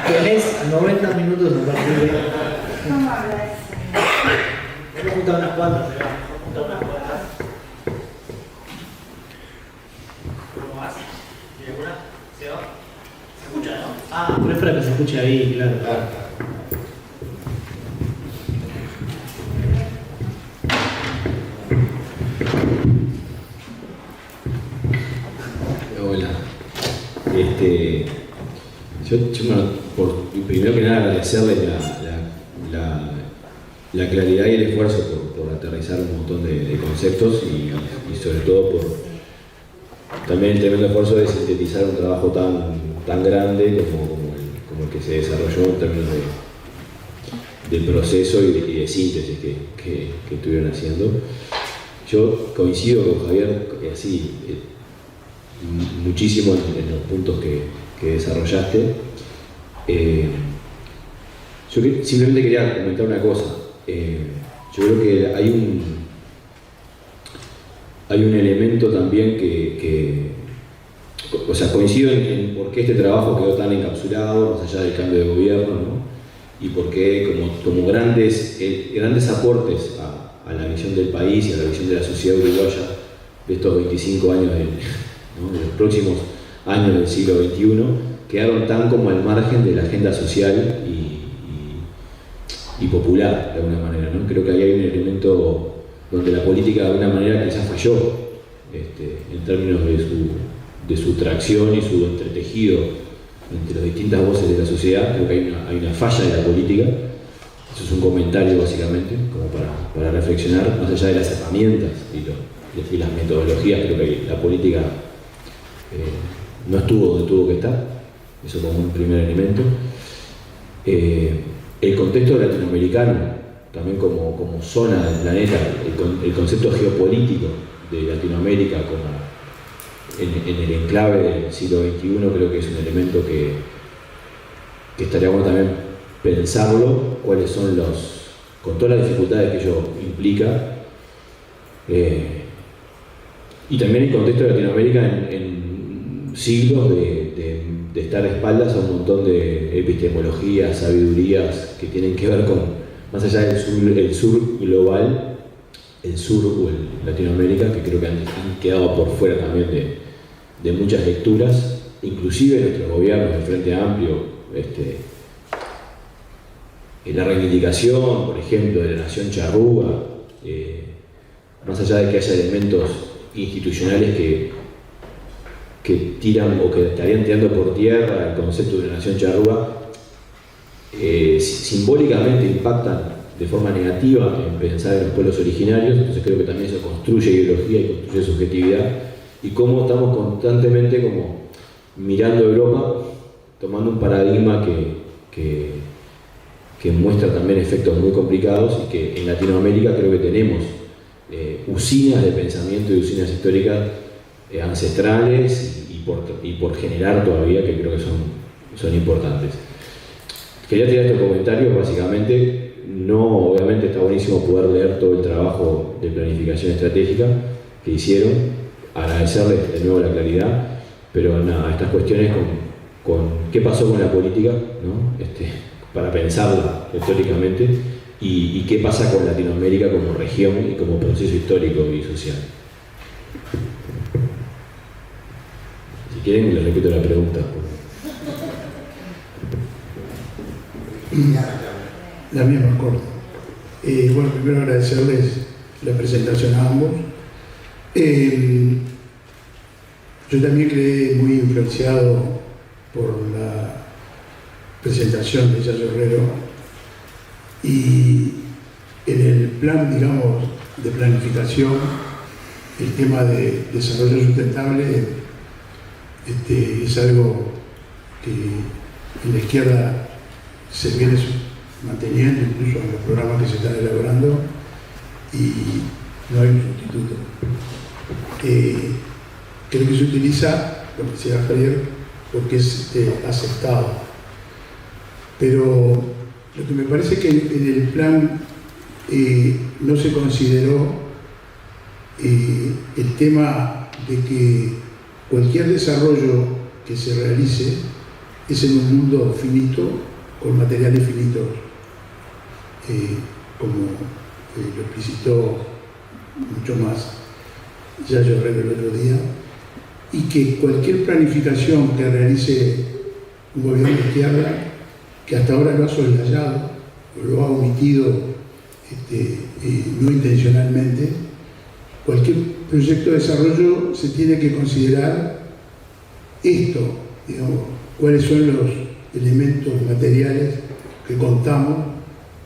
Tenés 90 minutos a partir de... ¿Cómo habla eso? Hemos juntado unas cuantas. ¿Se escucha, no? Ah, pero es para que se escuche ahí, claro. Hola. Primero que nada agradecerles la claridad y el esfuerzo por aterrizar un montón de conceptos y sobre todo por también el tremendo esfuerzo de sintetizar un trabajo tan grande como el que se desarrolló en términos de proceso y de síntesis que estuvieron haciendo. Yo coincido con Javier muchísimo en los puntos que desarrollaste. Yo simplemente quería comentar una cosa. Yo creo que hay un elemento también o sea, coincido en por qué este trabajo quedó tan encapsulado, más allá del cambio de gobierno, ¿no? Y por qué como grandes aportes a la visión del país y a la visión de la sociedad uruguaya de estos 25 años, de los próximos años del siglo XXI, quedaron tan como al margen de la agenda social y popular, de alguna manera, ¿no? Creo que ahí hay un elemento donde la política de alguna manera quizás falló en términos de su tracción y su entretejido entre las distintas voces de la sociedad. Creo que hay una falla de la política. Eso es un comentario básicamente, como para reflexionar, más allá de las herramientas y las metodologías. Creo que la política no estuvo donde tuvo que estar. Eso como un primer elemento. El contexto latinoamericano, también como zona del planeta, el concepto geopolítico de Latinoamérica como en el enclave del siglo XXI, creo que es un elemento que estaría bueno también pensarlo, cuáles son con todas las dificultades que ello implica, y también el contexto de Latinoamérica en siglos de estar a espaldas a un montón de epistemologías, sabidurías que tienen que ver con, más allá del sur global, el sur o Latinoamérica, que creo que han quedado por fuera también de muchas lecturas, inclusive nuestros gobiernos del Frente Amplio, la reivindicación, por ejemplo, de la nación charrúa, más allá de que haya elementos institucionales que tiran o que estarían tirando por tierra el concepto de la nación charrúa, simbólicamente impactan de forma negativa en pensar en los pueblos originarios. Entonces creo que también eso construye ideología y construye subjetividad, y cómo estamos constantemente como mirando a Europa, tomando un paradigma que muestra también efectos muy complicados, y que en Latinoamérica creo que tenemos usinas de pensamiento y usinas históricas ancestrales y por generar todavía, que creo que son importantes. Quería tirar estos comentarios básicamente. No, obviamente está buenísimo poder leer todo el trabajo de planificación estratégica que hicieron, agradecerles de nuevo la claridad, pero nada, estas cuestiones con qué pasó con la política, ¿no? Para pensarla históricamente, y qué pasa con Latinoamérica como región y como proceso histórico y social. quieren les repito la pregunta. La misma corta. Bueno, primero agradecerles la presentación a ambos. Yo también quedé muy influenciado por la presentación de Yayo Herrero, y en el plan, digamos, de planificación, el tema de desarrollo sustentable es algo que en la izquierda se viene manteniendo, incluso en los programas que se están elaborando, y no hay un sustituto. Creo que se utiliza, lo que decía Javier, porque es aceptado. Pero lo que me parece que en el plan no se consideró el tema de que cualquier desarrollo que se realice es en un mundo finito, con materiales finitos, como lo explicitó mucho más Yayo Herrero el otro día, y que cualquier planificación que realice un gobierno de izquierda, que hasta ahora lo ha soslayado, lo ha omitido no intencionalmente, cualquier proyecto de desarrollo se tiene que considerar esto, digamos, cuáles son los elementos materiales que contamos,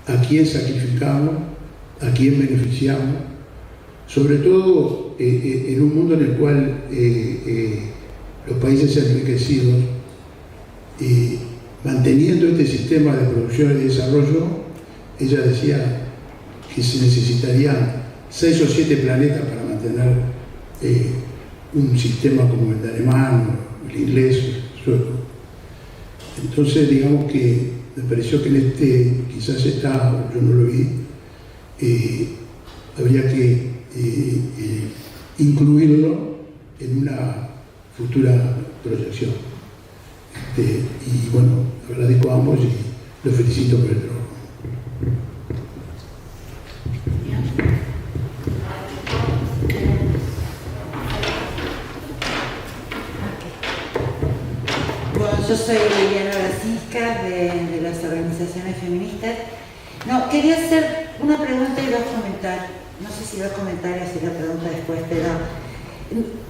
a quién sacrificamos, a quién beneficiamos, sobre todo en un mundo en el cual los países enriquecidos, manteniendo este sistema de producción y desarrollo, ella decía que se necesitarían 6 o 7 planetas para mantener un sistema como el de alemán, el inglés, el sueco. Entonces, digamos que me pareció que en este, quizás está, yo no lo vi, habría que incluirlo en una futura proyección. Y bueno, agradezco a ambos y los felicito por el trabajo. Bueno, yo soy Liliana Brasinska de las organizaciones feministas. No, quería hacer una pregunta y 2 comentarios. No sé si 2 comentarios y la pregunta después, pero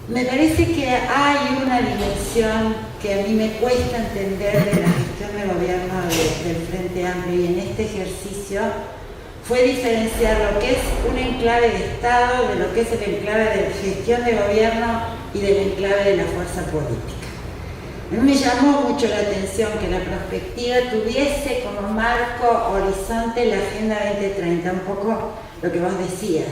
me parece que hay una dimensión que a mí me cuesta entender de la gestión de gobierno del Frente Amplio, y en este ejercicio fue diferenciar lo que es un enclave de Estado de lo que es el enclave de gestión de gobierno y del enclave de la fuerza política. A mí me llamó mucho la atención que la perspectiva tuviese como marco horizonte la Agenda 2030, un poco lo que vos decías.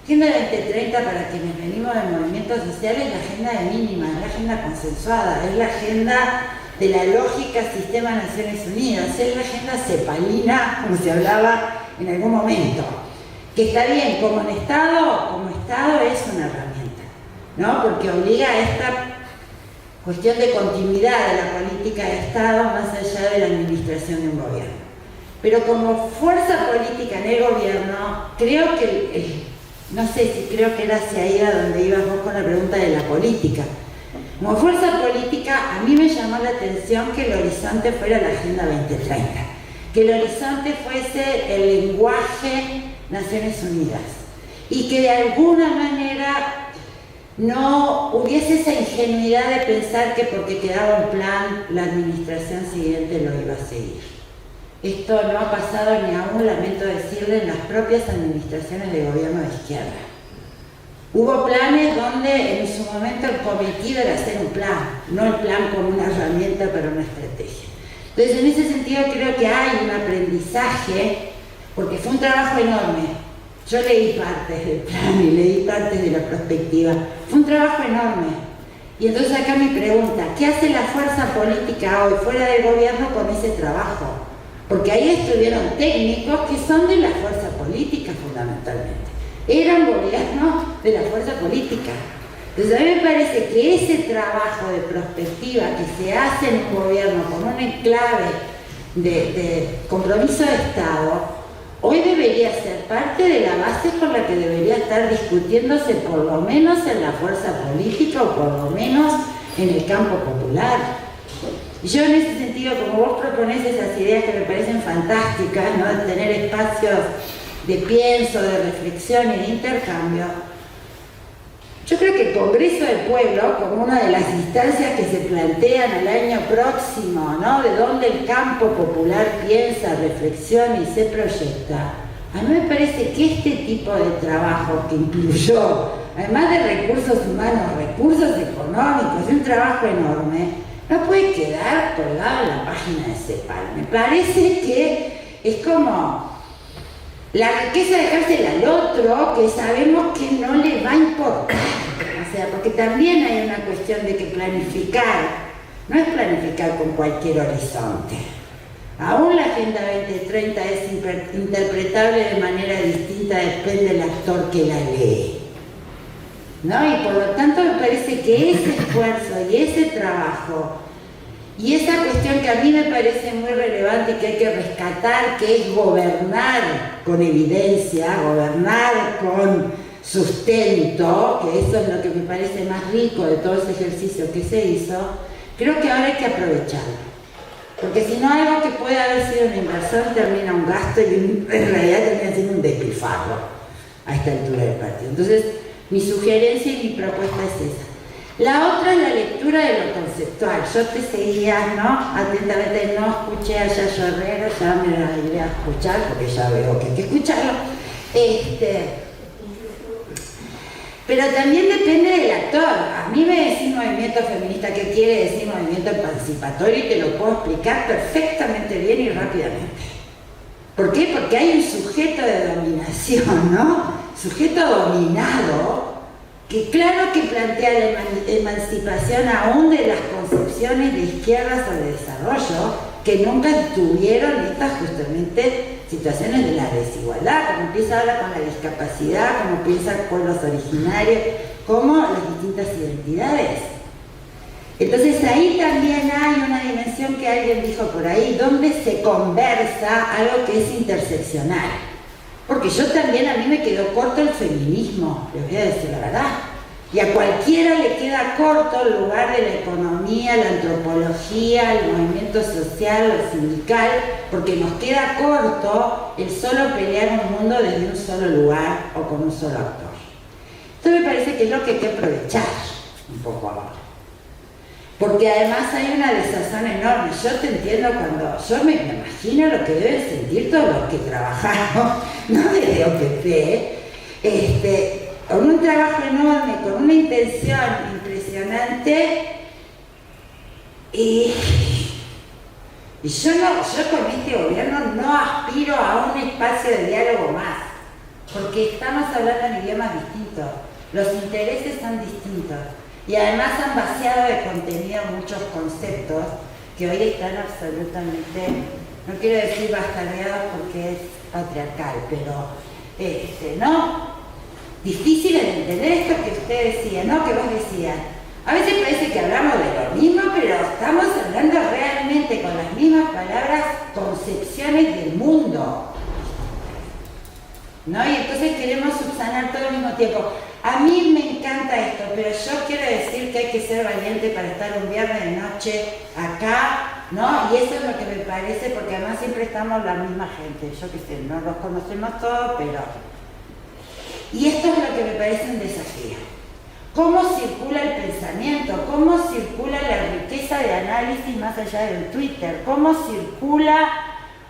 Agenda 2030, para quienes venimos de movimientos sociales, es la agenda de mínima, es la agenda consensuada, es la agenda de la lógica sistema Naciones Unidas, es la agenda cepalina, como se hablaba en algún momento, que está bien, como Estado es una herramienta, ¿no? Porque obliga a esta cuestión de continuidad de la política de Estado más allá de la administración de un gobierno. Pero como fuerza política en el gobierno, creo que no sé si creo que era hacia ahí a donde ibas vos con la pregunta de la política. Como fuerza política, a mí me llamó la atención que el horizonte fuera la Agenda 2030, que el horizonte fuese el lenguaje Naciones Unidas, y que de alguna manera no hubiese esa ingenuidad de pensar que porque quedaba un plan, la administración siguiente lo iba a seguir. Esto no ha pasado ni aún, lamento decirle, en las propias administraciones de gobierno de izquierda. Hubo planes donde en su momento el cometido era hacer un plan, no el plan como una herramienta para una estrategia. Entonces, en ese sentido creo que hay un aprendizaje, porque fue un trabajo enorme. Yo leí partes del plan y leí partes de la perspectiva. Fue un trabajo enorme. Y entonces acá mi pregunta, ¿qué hace la fuerza política hoy fuera del gobierno con ese trabajo? Porque ahí estuvieron técnicos que son de la fuerza política fundamentalmente. Eran gobiernos de la fuerza política. Entonces a mí me parece que ese trabajo de prospectiva que se hace en un gobierno con un enclave de compromiso de Estado, hoy debería ser parte de la base con la que debería estar discutiéndose por lo menos en la fuerza política, o por lo menos en el campo popular. Yo en ese sentido, como vos proponés esas ideas que me parecen fantásticas, ¿no? De tener espacios de pienso, de reflexión y de intercambio, yo creo que el Congreso del Pueblo, como una de las instancias que se plantean al año próximo, ¿no? De donde el campo popular piensa, reflexiona y se proyecta, a mí me parece que este tipo de trabajo que incluyó, además de recursos humanos, recursos económicos y un trabajo enorme, no puede quedar colgado en la página de CEPAL. Me parece que es como la riqueza dejársela al otro, que sabemos que no le va a importar. O sea, porque también hay una cuestión de que planificar no es planificar con cualquier horizonte. Aún la Agenda 2030 es interpretable de manera distinta, depende del actor que la lee, ¿no? Y por lo tanto me parece que ese esfuerzo y ese trabajo y esa cuestión que a mí me parece muy relevante y que hay que rescatar, que es gobernar con evidencia, gobernar con sustento, que eso es lo que me parece más rico de todo ese ejercicio que se hizo, creo que ahora hay que aprovecharlo. Porque si no, algo que puede haber sido una inversión termina un gasto y en realidad termina siendo un despilfarro a esta altura del partido. Entonces, mi sugerencia y mi propuesta es esa. La otra es la lectura de lo conceptual. Yo te seguía, ¿no? Atentamente, no escuché a Yayo Herrero, ya me la iré a escuchar porque ya veo que hay que escucharlo. Pero también depende del actor. A mí me decís movimiento feminista, ¿qué quiere decir movimiento emancipatorio? Y te lo puedo explicar perfectamente bien y rápidamente. ¿Por qué? Porque hay un sujeto de dominación, ¿no? Sujeto dominado, que claro que plantea la emancipación aún de las concepciones de izquierdas o de desarrollo, que nunca tuvieron estas justamente situaciones de la desigualdad, como empieza ahora con la discapacidad, como piensa con los originarios, como las distintas identidades. Entonces ahí también hay una dimensión que alguien dijo por ahí, donde se conversa algo que es interseccional. Porque yo también, a mí me quedó corto el feminismo, les voy a decir la verdad. Y a cualquiera le queda corto el lugar de la economía, la antropología, el movimiento social, lo sindical, porque nos queda corto el solo pelear un mundo desde un solo lugar o con un solo actor. Esto me parece que es lo que hay que aprovechar un poco ahora. Porque además hay una desazón enorme. Yo te entiendo cuando... Yo me imagino lo que deben sentir todos los que trabajaron, no desde OPP, con un trabajo enorme, con una intención impresionante, y yo con este gobierno no aspiro a un espacio de diálogo más, porque estamos hablando en idiomas distintos, los intereses son distintos, y además han vaciado de contenido muchos conceptos que hoy están absolutamente, no quiero decir bastardeados porque es patriarcal, pero ¿no? Difíciles de entender esto que usted decía, ¿no? Que vos decías. A veces parece que hablamos de lo mismo, pero estamos hablando realmente con las mismas palabras, concepciones del mundo, ¿no? Y entonces queremos subsanar todo al mismo tiempo. A mí me encanta esto, pero yo quiero decir que hay que ser valiente para estar un viernes de noche acá, ¿no? Y eso es lo que me parece, porque además siempre estamos la misma gente. Yo qué sé, no los conocemos todos, pero... Y esto es lo que me parece un desafío. ¿Cómo circula el pensamiento? ¿Cómo circula la riqueza de análisis más allá del Twitter? ¿Cómo circula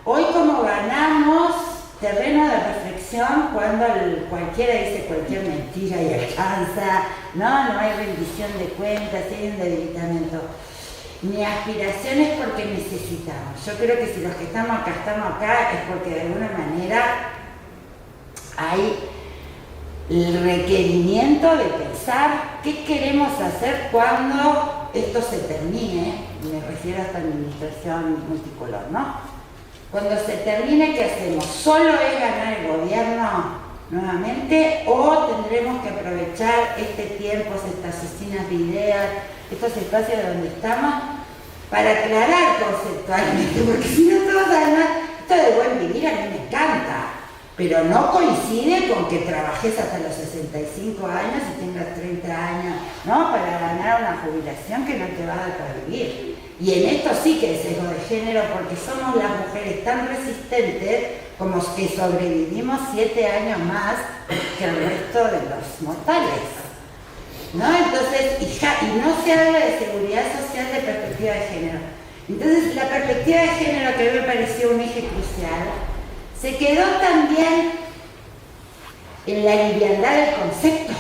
hoy, cómo ganamos terreno de reflexión cuando cualquiera dice cualquier mentira y alcanza? No hay rendición de cuentas, hay un debilitamiento. Mi aspiración es porque necesitamos. Yo creo que si los que estamos acá, es porque de alguna manera hay el requerimiento de pensar qué queremos hacer cuando esto se termine, me refiero a esta administración multicolor, ¿no? Cuando se termine, ¿qué hacemos? ¿Solo es ganar el gobierno nuevamente o tendremos que aprovechar este tiempo, estas oficinas de ideas, estos espacios donde estamos para aclarar conceptualmente? Porque si no todos además, esto de buen vivir a mí me encanta. pero no coincide con que trabajes hasta los 65 años y tengas 30 años, ¿no? Para ganar una jubilación que no te va a dar para vivir. Y en esto sí que es sesgo de género, porque somos las mujeres tan resistentes como que sobrevivimos 7 años más que el resto de los mortales, ¿no? Entonces, y no se habla de seguridad social de perspectiva de género. Entonces, la perspectiva de género, que a mí me pareció un eje crucial, se quedó también en la liviandad del concepto.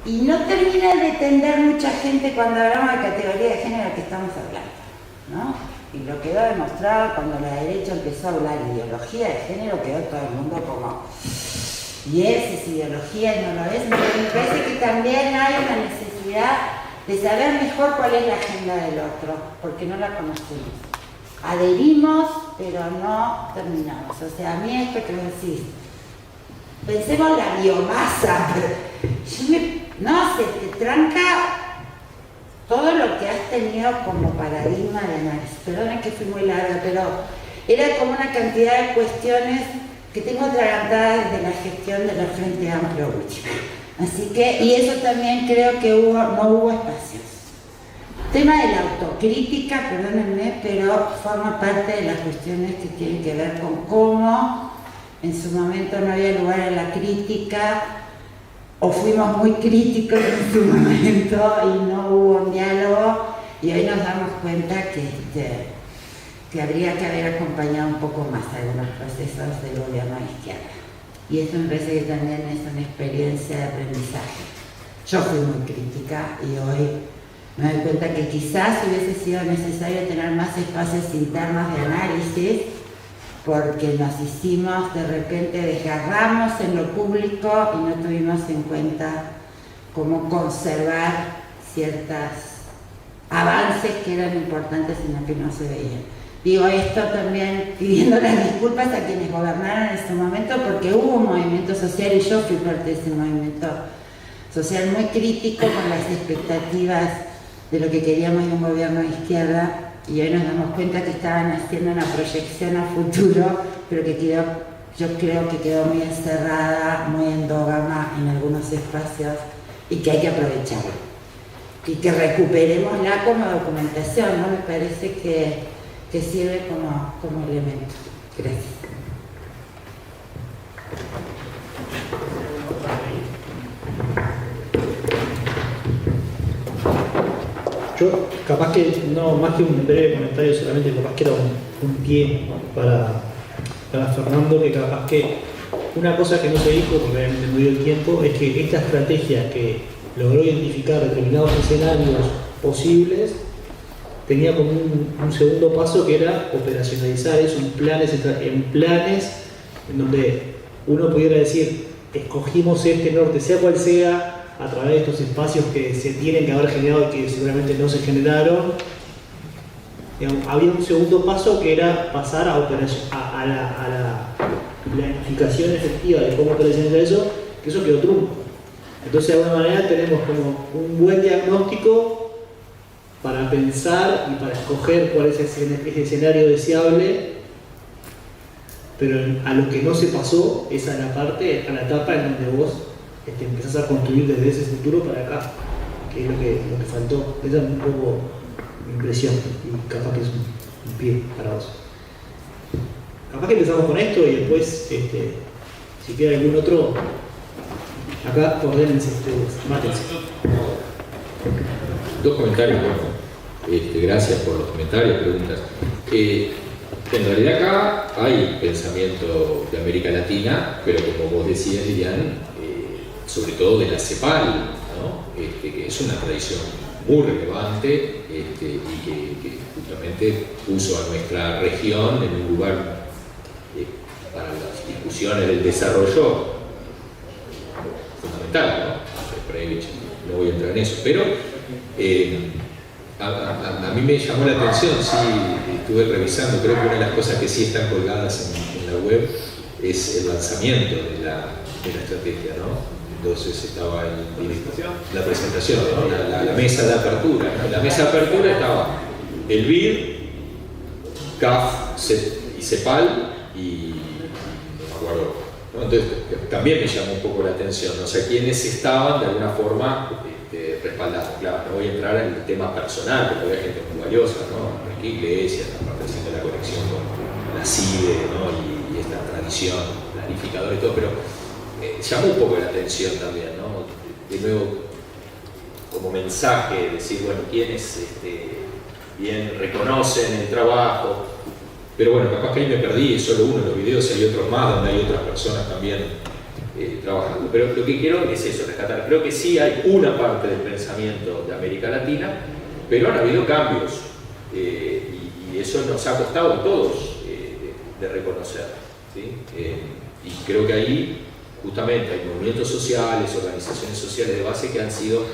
Y no termina de entender mucha gente cuando hablamos de categoría de género que estamos hablando, ¿no? Y lo quedó demostrado cuando la derecha empezó a hablar de ideología de género, quedó todo el mundo como, y es ideología y no lo es. Pero me parece que también hay una necesidad de saber mejor cuál es la agenda del otro, porque no la conocemos. Adherimos, pero no terminamos. O sea, a mí esto que vos decís, pensemos la biomasa, no, se te tranca todo lo que has tenido como paradigma de análisis. Perdona que fui muy larga, pero era como una cantidad de cuestiones que tengo atragantadas desde la gestión de la Frente Amplio última. Así que, y eso también creo que no hubo espacios. Tema de la autocrítica, perdónenme, pero forma parte de las cuestiones que tienen que ver con cómo en su momento no había lugar a la crítica, o fuimos muy críticos en su momento y no hubo un diálogo, y hoy nos damos cuenta que habría que haber acompañado un poco más algunos procesos del gobierno de izquierda. Y esto me parece que también es una experiencia de aprendizaje. Yo fui muy crítica y hoy me doy cuenta que quizás hubiese sido necesario tener más espacios internos de análisis, porque nos hicimos, de repente desgarramos en lo público y no tuvimos en cuenta cómo conservar ciertos avances que eran importantes sino que no se veían. Digo esto también pidiendo las disculpas a quienes gobernaron en ese momento, porque hubo un movimiento social y yo fui parte de ese movimiento social muy crítico con las expectativas de lo que queríamos de un gobierno de izquierda. Y hoy nos damos cuenta que estaban haciendo una proyección a futuro, pero que yo creo que quedó muy encerrada, muy endógama en algunos espacios y que hay que aprovecharla. Y que recuperémosla como documentación, ¿no? Me parece que sirve como elemento. Gracias. Yo, capaz que no, más que un breve comentario, solamente capaz que era un pie para Fernando, que capaz que una cosa que no se dijo, porque realmente no dio el tiempo, es que esta estrategia que logró identificar determinados escenarios posibles, tenía como un segundo paso que era operacionalizar eso en planes en donde uno pudiera decir, escogimos este norte, sea cual sea, a través de estos espacios que se tienen que haber generado y que seguramente no se generaron. Digamos, había un segundo paso que era pasar a la planificación efectiva de cómo operacionalizar eso, que eso quedó trunco. Entonces, de alguna manera, tenemos como un buen diagnóstico para pensar y para escoger cuál es ese escenario deseable, pero a lo que no se pasó es a la etapa en donde vos empezás a construir desde ese futuro para acá, que es lo que faltó. Esa es un poco mi impresión y capaz que es un pie para vos. Capaz que empezamos con esto y después, si queda algún otro, acá ordénense ustedes, mátense. Dos comentarios, gracias por los comentarios, preguntas. En realidad acá hay pensamiento de América Latina, pero como vos decías, Lilian, sobre todo de la CEPAL, ¿no? Que es una tradición muy relevante y que justamente puso a nuestra región en un lugar para las discusiones del desarrollo fundamental, ¿no? No voy a entrar en eso, pero a mí me llamó la atención, sí, estuve revisando, creo que una de las cosas que sí están colgadas en la web es el lanzamiento de la estrategia, ¿no? Entonces estaba la presentación, ¿no? la mesa de apertura. ¿No? En la mesa de apertura estaba el BID, CAF y CEPAL y ¿no? Entonces, también me llamó un poco la atención, ¿no? O sea, quienes estaban de alguna forma respaldando. Claro, no voy a entrar en el tema personal, porque había gente muy valiosa, ¿no? Enrique Iglesias, aparte haciendo la conexión con la CIDE, ¿no? y esta tradición planificadora y todo, pero llamó un poco la atención también, ¿no? De nuevo, como mensaje, decir, bueno, quienes bien reconocen el trabajo, pero bueno, capaz que ahí me perdí, es solo uno de los videos, hay otros más donde hay otras personas también trabajando. Pero lo que quiero es eso, rescatar. Creo que sí hay una parte del pensamiento de América Latina, pero han habido cambios y eso nos ha costado a todos de reconocer, ¿sí? Y creo que ahí justamente hay movimientos sociales, organizaciones sociales de base que han sido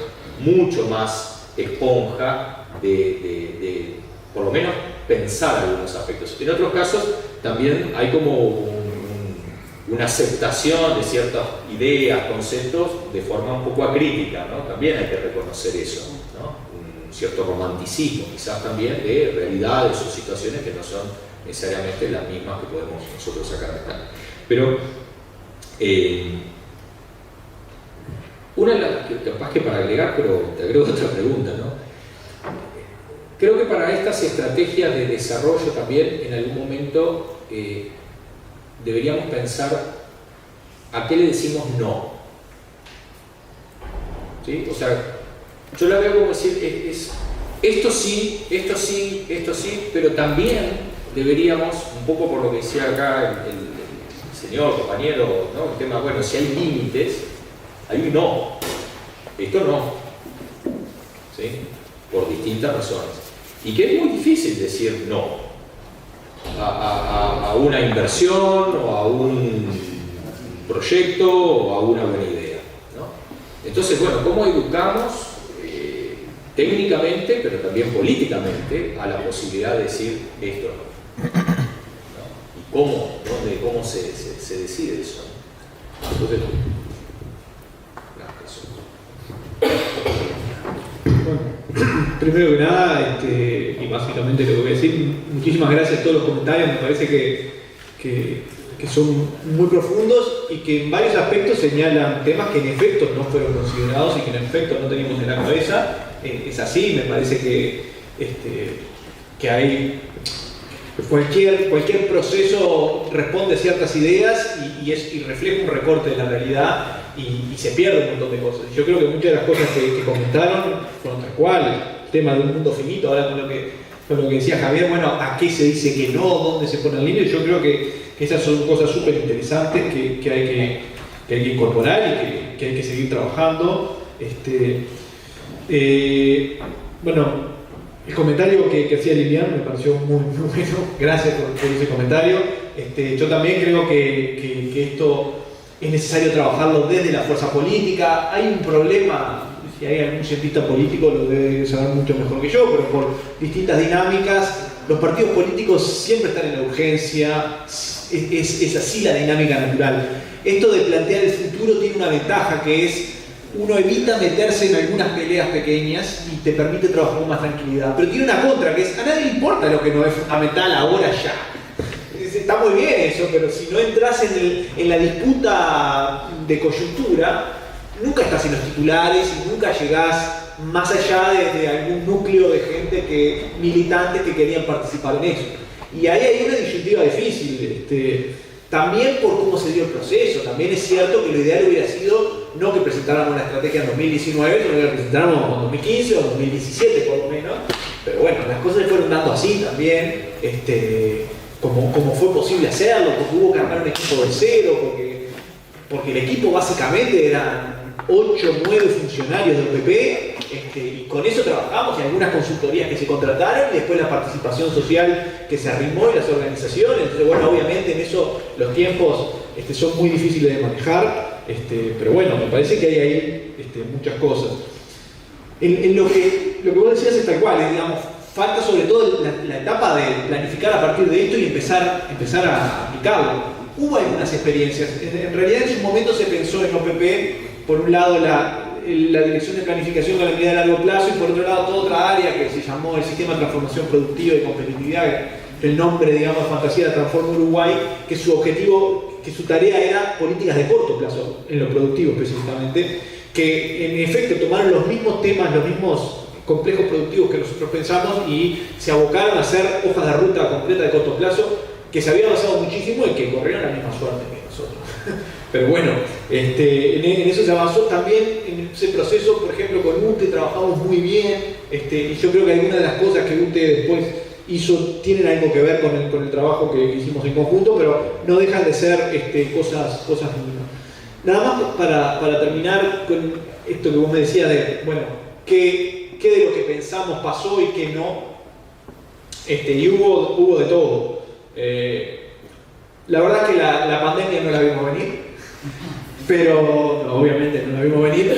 mucho más esponja de por lo menos pensar algunos aspectos. En otros casos también hay como una aceptación de ciertas ideas, conceptos de forma un poco acrítica, ¿no? También hay que reconocer eso, ¿no? Un cierto romanticismo quizás también de realidades o situaciones que no son necesariamente las mismas que podemos nosotros sacar de acá. Pero una de las, capaz que para agregar, pero te agrego otra pregunta, ¿no? Creo que para estas estrategias de desarrollo también en algún momento deberíamos pensar a qué le decimos no. ¿Sí? O sea, yo la veo como decir, esto sí, esto sí, esto sí, pero también deberíamos, un poco por lo que decía acá el señor, compañero, ¿no? El tema, bueno, si hay límites, hay un no. Esto no. ¿Sí? Por distintas razones. Y que es muy difícil decir no a una inversión o a un proyecto o a una buena idea, ¿no? Entonces, bueno, ¿cómo educamos técnicamente, pero también políticamente, a la posibilidad de decir esto no? ¿Y cómo se decide eso? Entonces, primero que nada, y básicamente lo que voy a decir, muchísimas gracias a todos los comentarios, me parece que son muy profundos y que en varios aspectos señalan temas que en efecto no fueron considerados y que en efecto no teníamos en la cabeza. Es así, me parece que hay cualquier proceso responde a ciertas ideas y refleja un recorte de la realidad y se pierde un montón de cosas. Yo creo que muchas de las cosas que comentaron fueron tal cual, el tema de un mundo finito, ahora con lo que decía Javier, bueno, ¿a qué se dice que no? ¿Dónde se pone el límite? Yo creo que esas son cosas súper interesantes que hay que incorporar y que hay que seguir trabajando. Bueno, el comentario que hacía Lilian me pareció muy bueno, gracias por ese comentario. Yo también creo que esto es necesario trabajarlo desde la fuerza política. Hay un problema, si hay algún cientista político lo debe saber mucho mejor que yo, pero por distintas dinámicas, los partidos políticos siempre están en la urgencia, es así la dinámica natural. Esto de plantear el futuro tiene una ventaja que es uno evita meterse en algunas peleas pequeñas y te permite trabajar con más tranquilidad. Pero tiene una contra, que es a nadie le importa lo que no es fundamental ahora ya. Está muy bien eso, pero si no entras en la disputa de coyuntura, nunca estás en los titulares y nunca llegás más allá de algún núcleo de gente militantes que querían participar en eso. Y ahí hay una disyuntiva difícil. También por cómo se dio el proceso. También es cierto que lo ideal hubiera sido no que presentáramos la estrategia en 2019, sino que la presentáramos en 2015 o 2017 por lo menos. Pero bueno, las cosas se fueron dando así también, como fue posible hacerlo, porque hubo que armar un equipo de cero, porque el equipo básicamente eran 8 o 9 funcionarios del PP, y con eso trabajamos, y algunas consultorías que se contrataron, y después la participación social que se arrimó y las organizaciones. Entonces, bueno, obviamente en eso los tiempos son muy difíciles de manejar, pero bueno, me parece que hay ahí muchas cosas. En lo que vos decías es tal cual, digamos, falta sobre todo la etapa de planificar a partir de esto y empezar a aplicarlo. Hubo algunas experiencias, en realidad en su momento se pensó en OPP, por un lado la Dirección de Planificación con la Mirada de Largo Plazo y por otro lado toda otra área que se llamó el Sistema de Transformación Productiva y Competitividad, el nombre, digamos, fantasía de Transforma Uruguay, que su objetivo que su tarea era políticas de corto plazo, en lo productivo específicamente, que en efecto tomaron los mismos temas, los mismos complejos productivos que nosotros pensamos y se abocaron a hacer hojas de ruta completa de corto plazo, que se había avanzado muchísimo y que corrieron la misma suerte que nosotros. Pero bueno, en eso se avanzó también en ese proceso. Por ejemplo, con UTE trabajamos muy bien, y yo creo que algunas de las cosas que UTE después hizo tienen algo que ver con el trabajo que hicimos en conjunto, pero no dejan de ser cosas mínimas. Nada más para terminar con esto que vos me decías de, bueno, qué de lo que pensamos pasó y qué no, y hubo de todo. La verdad es que la pandemia no la vimos venir, pero no, obviamente no la vimos venir,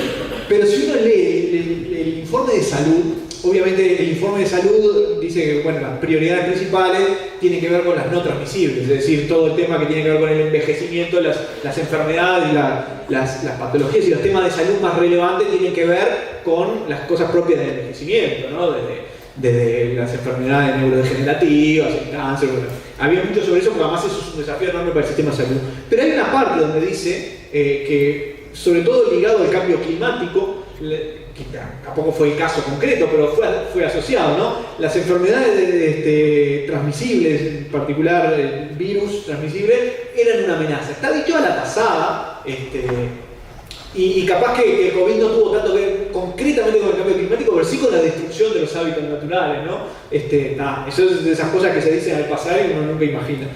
pero si uno lee el informe de salud, obviamente el informe de salud dice que bueno, las prioridades principales tienen que ver con las no transmisibles, es decir, todo el tema que tiene que ver con el envejecimiento, las enfermedades, las patologías y los temas de salud más relevantes tienen que ver con las cosas propias del envejecimiento, ¿no? Desde las enfermedades neurodegenerativas, el cáncer, bueno. Había mucho sobre eso, porque además eso es un desafío enorme para el sistema de salud. Pero hay una parte donde dice que, sobre todo ligado al cambio climático, que tampoco fue el caso concreto, pero fue asociado, ¿no? Las enfermedades transmisibles, en particular el virus transmisible, eran una amenaza. Está dicho a la pasada, y capaz que el COVID no tuvo tanto que ver concretamente con el cambio climático, pero sí con la destrucción de los hábitats naturales, ¿no? Eso es de esas cosas que se dicen al pasar y uno nunca imagina.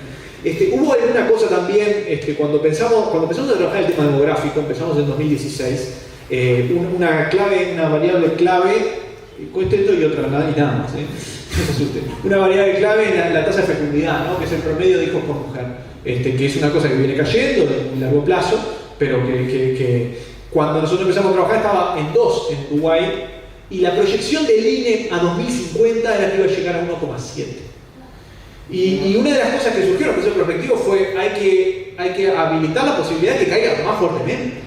Hubo alguna cosa también, cuando empezamos a trabajar el tema demográfico, empezamos en 2016, una variable clave, cuento esto y otra, y nada más, no se asusten. Una variable clave en la tasa de fecundidad, ¿no? Que es el promedio de hijos por mujer, que es una cosa que viene cayendo en un largo plazo, pero que cuando nosotros empezamos a trabajar estaba en 2 en Uruguay, y la proyección del INE a 2050 era que iba a llegar a 1,7. Y una de las cosas que surgió en el proceso prospectivo fue hay que habilitar la posibilidad de que caiga más fuertemente.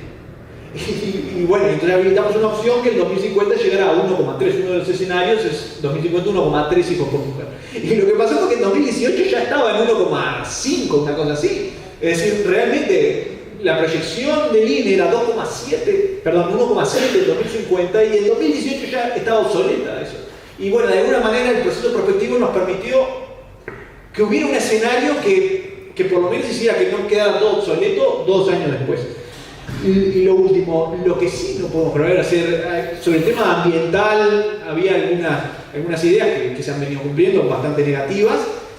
Y bueno, entonces habilitamos una opción que en 2050 llegara a 1,3. Uno de los escenarios es 2050 1,3 hijos por mujer. Y lo que pasó fue que en 2018 ya estaba en 1,5, una cosa así. Es decir, realmente la proyección del INE era 1,7 en 2050 y en 2018 ya estaba obsoleta eso. Y bueno, de alguna manera el proceso prospectivo nos permitió que hubiera un escenario que por lo menos hiciera que no quedara todo obsoleto 2 años después. Y lo último, lo que sí no podemos prever hacer, sobre el tema ambiental, había algunas ideas que se han venido cumpliendo, bastante negativas,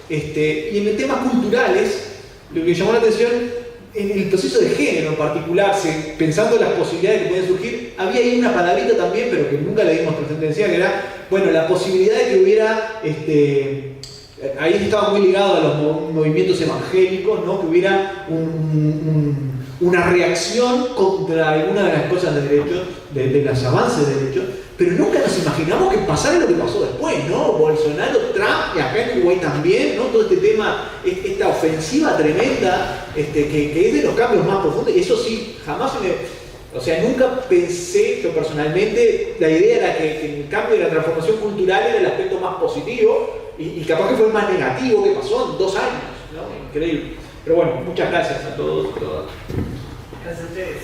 y en el tema culturales, lo que llamó la atención, en el proceso de género en particular, pensando en las posibilidades que podían surgir, había ahí una palabrita también, pero que nunca le dimos trascendencia, que era, bueno, la posibilidad de que hubiera, ahí estaba muy ligado a los movimientos evangélicos, ¿no? Que hubiera una reacción contra alguna de las cosas de derechos, de los avances de derechos, pero nunca nos imaginamos que pasara lo que pasó después, ¿no? Bolsonaro, Trump, y acá en Uruguay también, ¿no? Todo este tema, esta ofensiva tremenda, que es de los cambios más profundos, y eso sí, jamás nunca pensé, yo personalmente, la idea era que el cambio de la transformación cultural era el aspecto más positivo, y capaz que fue el más negativo que pasó en 2 años, ¿no? Increíble. Pero bueno, muchas gracias a todos y todas. Gracias a ustedes.